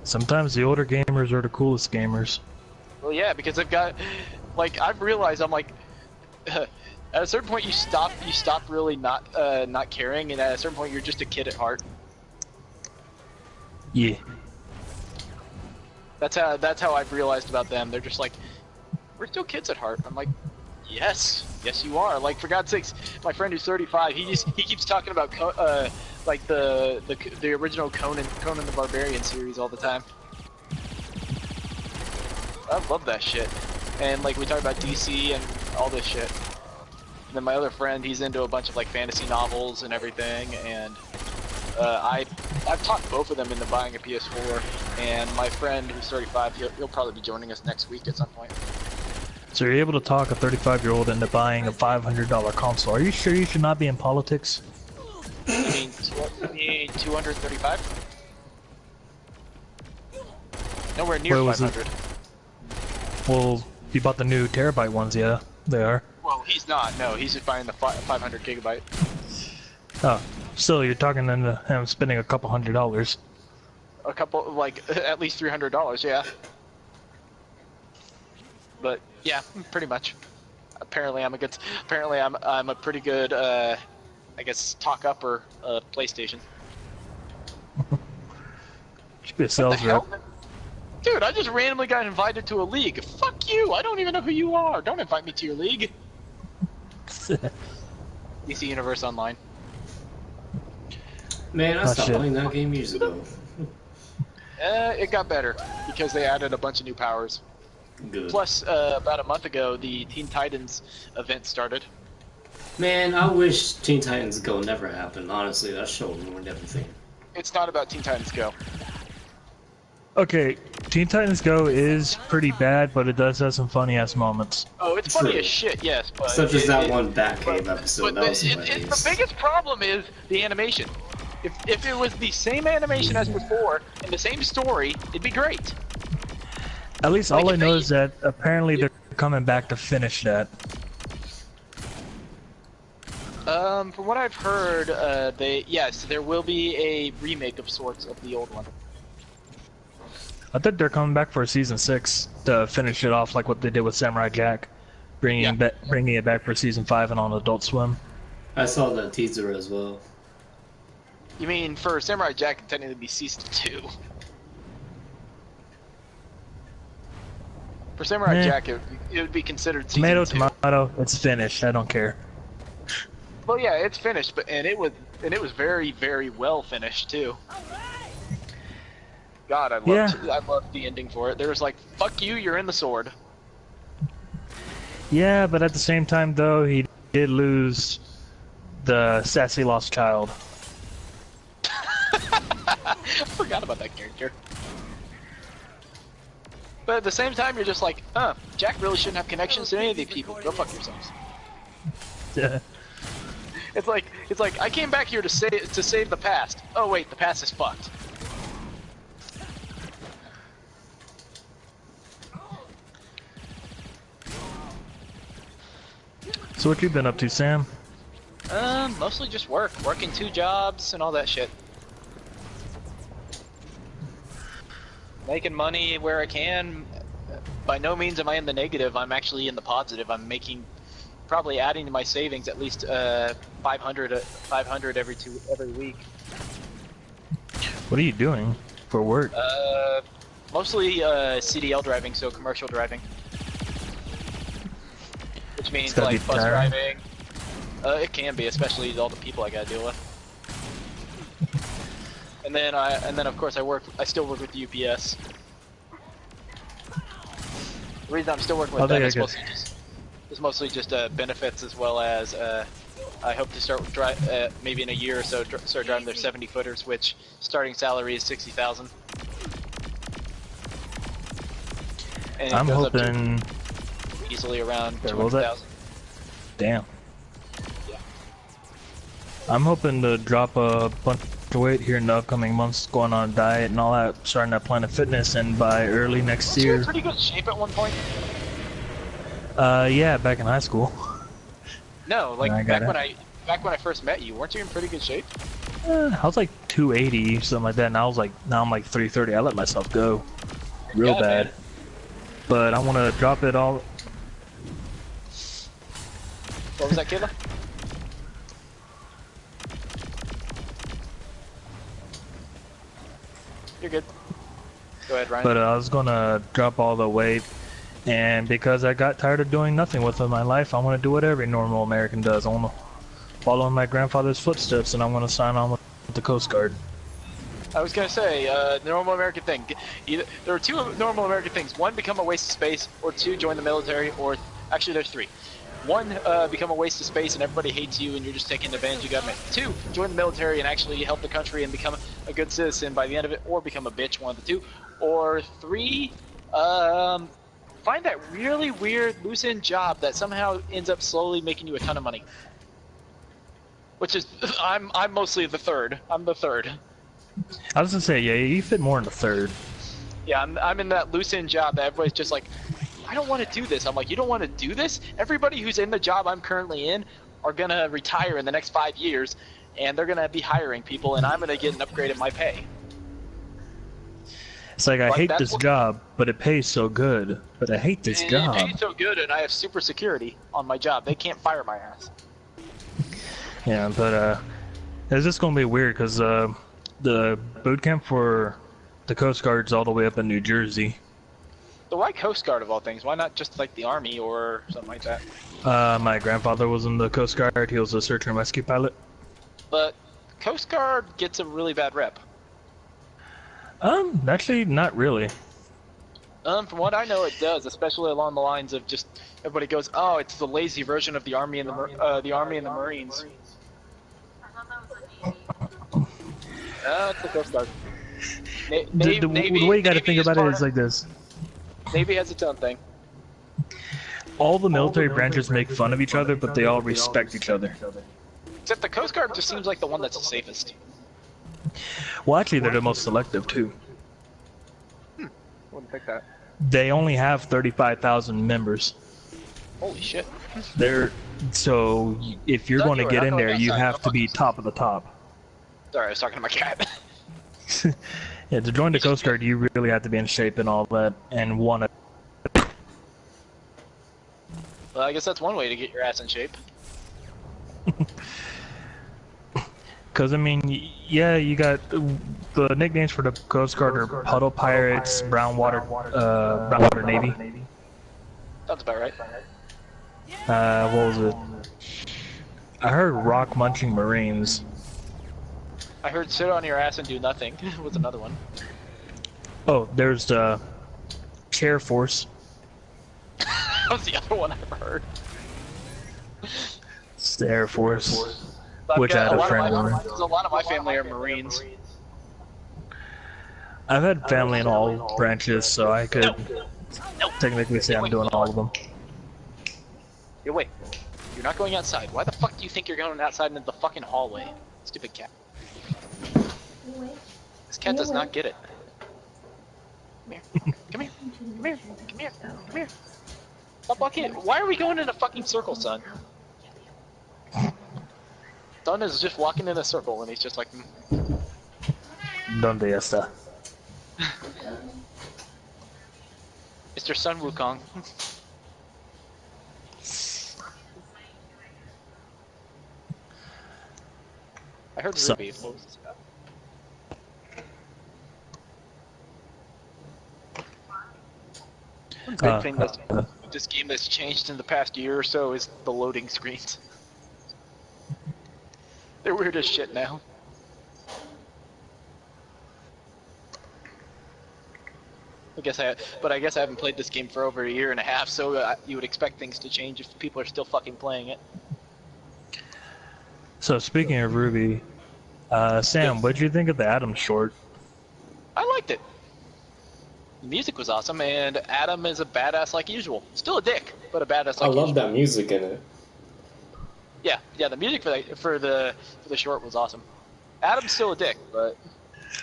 Sometimes the older gamers are the coolest gamers. Well, yeah, because I've got, like, I've realized I'm like, at a certain point you stop really not caring, and at a certain point you're just a kid at heart. Yeah. That's how I've realized about them. They're just like, we're still kids at heart. I'm like, yes you are. Like, for God's sakes, my friend who's 35, he keeps talking about like the original Conan the Barbarian series all the time. I love that shit. And like we talk about DC and all this shit. And then my other friend, he's into a bunch of like fantasy novels and everything, and I've talked both of them into buying a PS4, and my friend who's 35, he'll probably be joining us next week at some point. So you're able to talk a 35-year-old into buying a $500 console. Are you sure you should not be in politics? You mean 235? Nowhere near 500. Well, you bought the new terabyte ones, yeah, they are. Well, he's not. No, he's just buying the 500 gigabyte. Oh, still, you're talking into him spending a couple $100. A couple, like, at least $300, yeah. But yeah, pretty much. Apparently, I'm a pretty good, I guess, talk upper PlayStation. Should be a sales rep. Dude, I just randomly got invited to a league. Fuck you! I don't even know who you are. Don't invite me to your league. DC Universe Online. Man, I stopped playing that game years ago. It got better because they added a bunch of new powers. Good. Plus, about a month ago, the Teen Titans event started. Man, I wish Teen Titans Go never happened. Honestly, that show ruined everything. It's not about Teen Titans Go. Okay, Teen Titans Go is pretty bad, but it does have some funny-ass moments. Oh, it's funny as shit, yes, but... Such as that one Batcave episode, that was hilarious. The biggest problem is the animation. If it was the same animation as before, and the same story, it'd be great. At least all I know is that apparently they're coming back to finish that. From what I've heard, yes, there will be a remake of sorts of the old one. I think they're coming back for season 6 to finish it off like what they did with Samurai Jack, bringing it back for season 5 and on Adult Swim. I saw the teaser as well. You mean for Samurai Jack, it'd technically be season 2. For Samurai Jack, it would be considered season 2. Tomato, it's finished. I don't care. Well, yeah, it's finished, and it was very, very well finished too. God, I loved the ending for it. There was like, fuck you, you're in the sword. Yeah, but at the same time, though, he did lose the sassy lost child. I forgot about that character. But at the same time, you're just like, Jack really shouldn't have connections to any of these people. Go fuck yourselves. Yeah. It's like I came back here to save the past. Oh wait, the past is fucked. So what you been up to, Sam? Mostly just working 2 jobs and all that shit. Making money where I can. By no means am I in the negative. I'm actually in the positive. I'm probably adding to my savings at least 500 every week. What are you doing for work? Mostly CDL driving, so commercial driving. Which means like bus driving. It can be, especially all the people I gotta deal with. And then of course I still work with UPS. The reason I'm still working with them is mostly just benefits, as well as I hope to start maybe in a year or so start driving their 70 footers, which starting salary is 60,000. And I'm it goes hoping up to easily around What was that? 200,000. Damn. Yeah. I'm hoping to drop a bunch of weight here in the upcoming months, going on a diet and all that, starting at Planet Fitness, and by early next You were year. in pretty good shape at one point. Yeah, back in high school. No, like I back when I first met you, weren't you in pretty good shape? I was like 280, something like that, and now I'm like 330. I let myself go real bad. Man. But I want to drop it all. What was that, Kayla? You're good. Go ahead, Ryan. But I was gonna drop all the weight, and because I got tired of doing nothing with my life, I want to do what every normal American does. I want to follow in my grandfather's footsteps, and I want to sign on with the Coast Guard. I was gonna say, normal American thing. There are two normal American things. One, become a waste of space, or two, join the military, or actually there's three. One, become a waste of space and everybody hates you and you're just taking advantage of government. Two, join the military and actually help the country and become a good citizen by the end of it, or become a bitch, one of the two. Or three, find that really weird loose-end job that somehow ends up slowly making you a ton of money. Which is, I'm mostly the third. I'm the third. I was gonna say, yeah, you fit more in the third. Yeah, I'm in that loose-end job that everybody's just like, I don't want to do this. I'm like, you don't want to do this? Everybody who's in the job I'm currently in are gonna retire in the next 5 years, and they're gonna be hiring people, and I'm gonna get an upgrade in my pay. It's like, I hate this job, but it pays so good. But I hate this job. It pays so good, and I have super security on my job. They can't fire my ass. Yeah, but it's just gonna be weird because the boot camp for the Coast Guard's all the way up in New Jersey. So why Coast Guard of all things? Why not just like the Army or something like that? My grandfather was in the Coast Guard. He was a search and rescue pilot. But Coast Guard gets a really bad rep. Actually, not really. From what I know, it does, especially along the lines of just everybody goes, "Oh, it's the lazy version of the Army and the Army and the Marines." It's the Coast Guard. The way you got to think about it is like this. Navy has its own thing. All the military branches make fun of each other, but they all respect each other. Except the Coast Guard just seems like the one that's the safest. Well, actually, they're the most selective, too. Wouldn't think that. They only have 35,000 members. Holy shit. So if you're going to get in there, you have to be top of the top. Sorry, I was talking to my cat. Yeah, to join the Coast Guard, you really have to be in shape and all that, and want to. Well, I guess that's one way to get your ass in shape. Because, I mean, yeah, you got the nicknames for the Coast Guard are Puddle Pirates, Brown Water Navy. Sounds about right. What was it? I heard Rock Munching Marines. I heard sit on your ass and do nothing was another one. Oh, there's the Chair Force. That was the other one I've heard. It's the Air Force. Which I had a friend in. A lot of my family are Marines. I've had family in all branches, so I could technically say I'm doing all of them. Yo, wait. You're not going outside. Why the fuck do you think you're going outside into the fucking hallway? Stupid cat. This cat does not get it. Come here. Come here. Come here. Come here. Come here. Stop walking. Why are we going in a fucking circle, son? Son is just walking in a circle and he's just like... Donde está? Mr. Sun Wukong. I heard Ruby. What was this about? One big thing that's this game that's changed in the past year or so is the loading screens. They're weird as shit now. But I guess I haven't played this game for over a year and a half, so you would expect things to change if people are still fucking playing it. So speaking of Ruby, Sam, what'd you think of the Adam short? I liked it. The music was awesome, and Adam is a badass like usual. Still a dick, but a badass like usual. I love that music in it. Yeah, the music for the short was awesome. Adam's still a dick, but...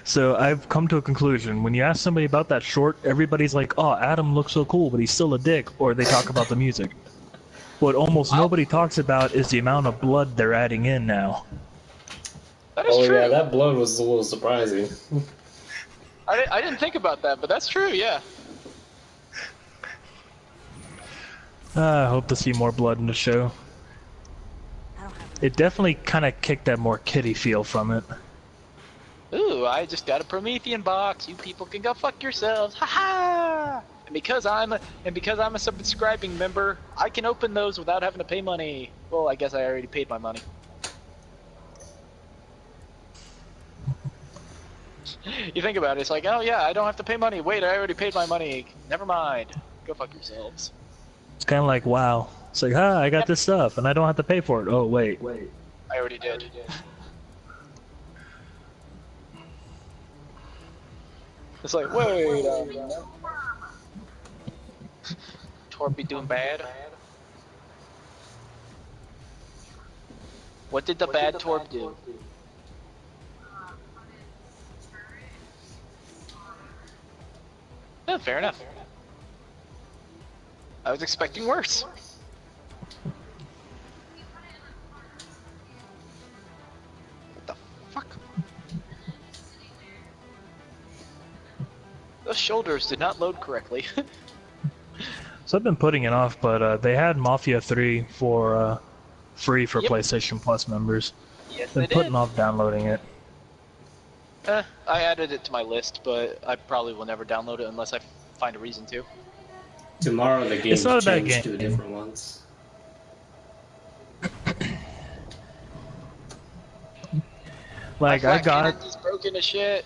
So I've come to a conclusion. When you ask somebody about that short, everybody's like, "Oh, Adam looks so cool, but he's still a dick," or they talk about the music. What almost nobody talks about is the amount of blood they're adding in now. That is true. Yeah, that blood was a little surprising. I didn't think about that, but that's true, yeah. I hope to see more blood in the show. It definitely kind of kicked that more kiddie feel from it. Ooh, I just got a Promethean box. You people can go fuck yourselves. Ha ha! And because I'm a subscribing member, I can open those without having to pay money. Well, I guess I already paid my money. You think about it, it's like, oh yeah, I don't have to pay money. Wait, I already paid my money. Never mind. Go fuck yourselves. It's kind of like, wow. It's like, I got this stuff, and I don't have to pay for it. Oh, wait. I already did. It's like, wait. Torb be doing bad? What did the bad Torb do? Yeah, fair enough. I was expecting worse. What the fuck? Those shoulders did not load correctly. So I've been putting it off, but they had Mafia 3 for free for PlayStation Plus members. Yes, been putting off downloading it. I added it to my list, but I probably will never download it unless I find a reason to. Tomorrow the game changed to different ones. Like my Flat is broken as shit.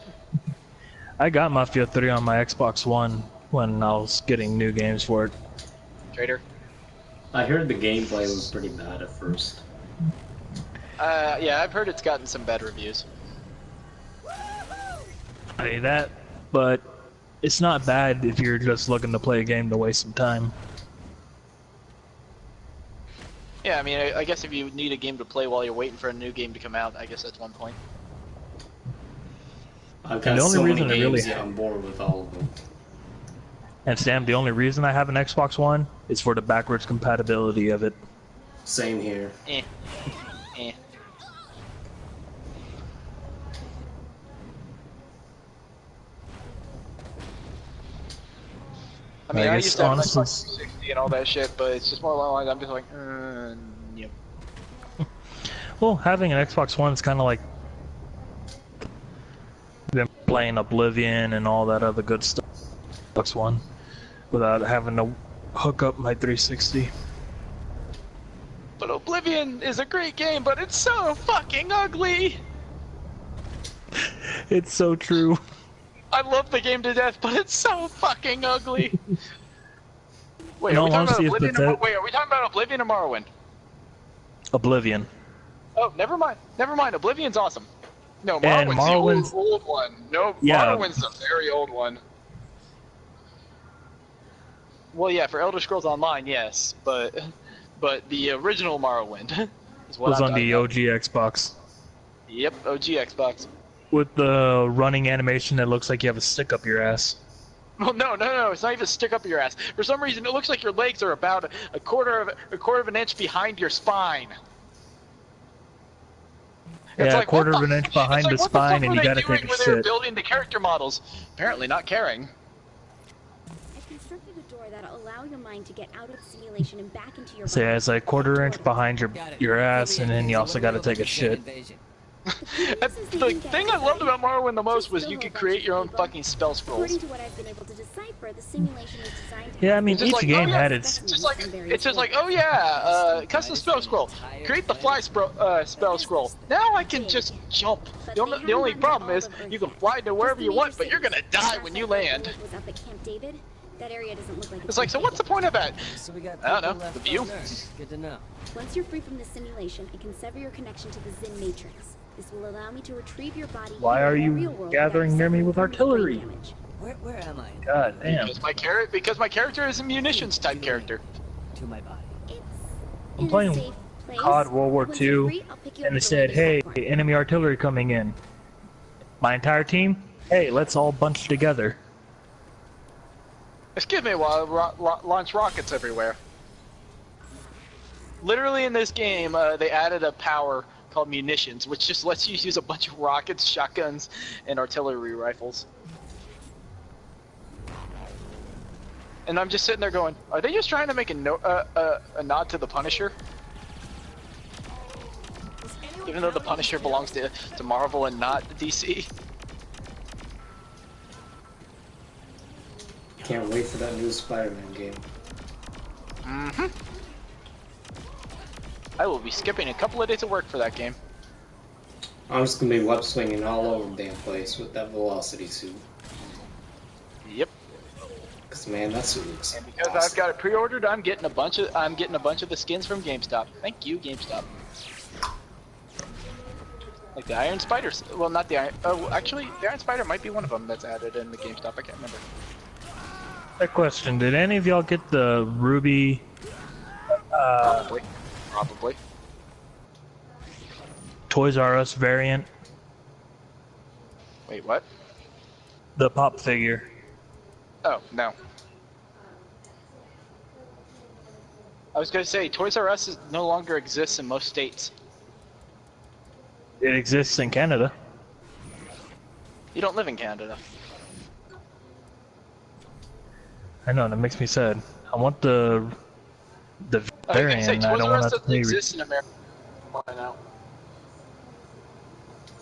I got Mafia 3 on my Xbox One when I was getting new games for it. Trader. I heard the gameplay was pretty bad at first. Yeah, I've heard it's gotten some bad reviews. I say that, but it's not bad if you're just looking to play a game to waste some time. Yeah, I mean, I guess if you need a game to play while you're waiting for a new game to come out, I guess that's one point. I've got so many games I'm bored with all of them. And Sam, the only reason I have an Xbox One is for the backwards compatibility of it. Same here. Eh. I mean, I used to have Xbox 360 and all that shit, but it's just more along the lines, I'm just like, yep. Well, having an Xbox One is kind of like them playing Oblivion and all that other good stuff. Xbox One, without having to hook up my 360. But Oblivion is a great game, but it's so fucking ugly! It's so true. I love the game to death, but it's so fucking ugly. Wait, are we talking about Oblivion or, wait, are we talking about Oblivion or Morrowind? Oblivion. Oh, never mind. Never mind. Oblivion's awesome. No, Morrowind's the old one. No, yeah. Morrowind's the very old one. Well, yeah, for Elder Scrolls Online, yes, but the original Morrowind is what was on the OG Xbox. Yep, OG Xbox. With the running animation that looks like you have a stick up your ass. Well, no, it's not even stick up your ass. For some reason, it looks like your legs are about a quarter of an inch behind your spine. It's like, a quarter of an inch behind the spine, and you gotta take a shit. They're building the character models, apparently not caring. I've constructed a door that'll allow your mind to get out of the simulation and back into your So yeah, it's like quarter inch behind your ass, and then you also gotta take a shit. The thing I loved about Morrowind the most was you could create your own fucking spell scrolls. According to what I've been able to decipher, remember, the simulation is designed to Yeah, I mean, It's just each like, game oh, yeah, had its. It's just like, oh yeah, custom spell scroll. Create the fly spell scroll. Now I can just jump. The only problem is you can fly to wherever you want, but you're gonna die when you land. Was up at Camp David. That area doesn't look like It's like, so what's the point of that? So we got I don't people know. left The view. on Earth. Good to know. Once you're free from the simulation, I can sever your connection to the Zin Matrix. This will allow me to retrieve your body. Why here are in the you real world gathering near me with without suffering artillery? permanent brain damage. Where am I? God damn. Because my character is a munitions type character. To my body. I'm playing COD World War II, and they said, hey, enemy artillery coming in. My entire team, hey, let's all bunch together. Excuse me while I launch rockets everywhere. Literally in this game, they added a power called munitions, which just lets you use a bunch of rockets, shotguns, and artillery rifles. And I'm just sitting there going, are they just trying to make a nod to the Punisher? Even though the Punisher belongs to Marvel and not DC. Can't wait for that new Spider-Man game. Mm-hmm. I will be skipping a couple of days of work for that game. I'm just gonna be web swinging all over the damn place with that velocity suit. Yep. Cause man, that suit looks And because awesome. I've got it pre-ordered, I'm getting a bunch of the skins from GameStop. Thank you, GameStop. Like the Iron Spiders. Well, not the Iron. Oh, actually, the Iron Spider might be one of them that's added in the GameStop. I can't remember. A question, did any of y'all get the Ruby Probably. Toys R Us variant? Wait, what? The pop figure. Oh, no. I was gonna say, Toys R Us no longer exists in most states. It exists in Canada. You don't live in Canada. I know, that makes me sad. I want the I was gonna variant, say, I Toys don't R Us want to doesn't pay. exist in America. Why now?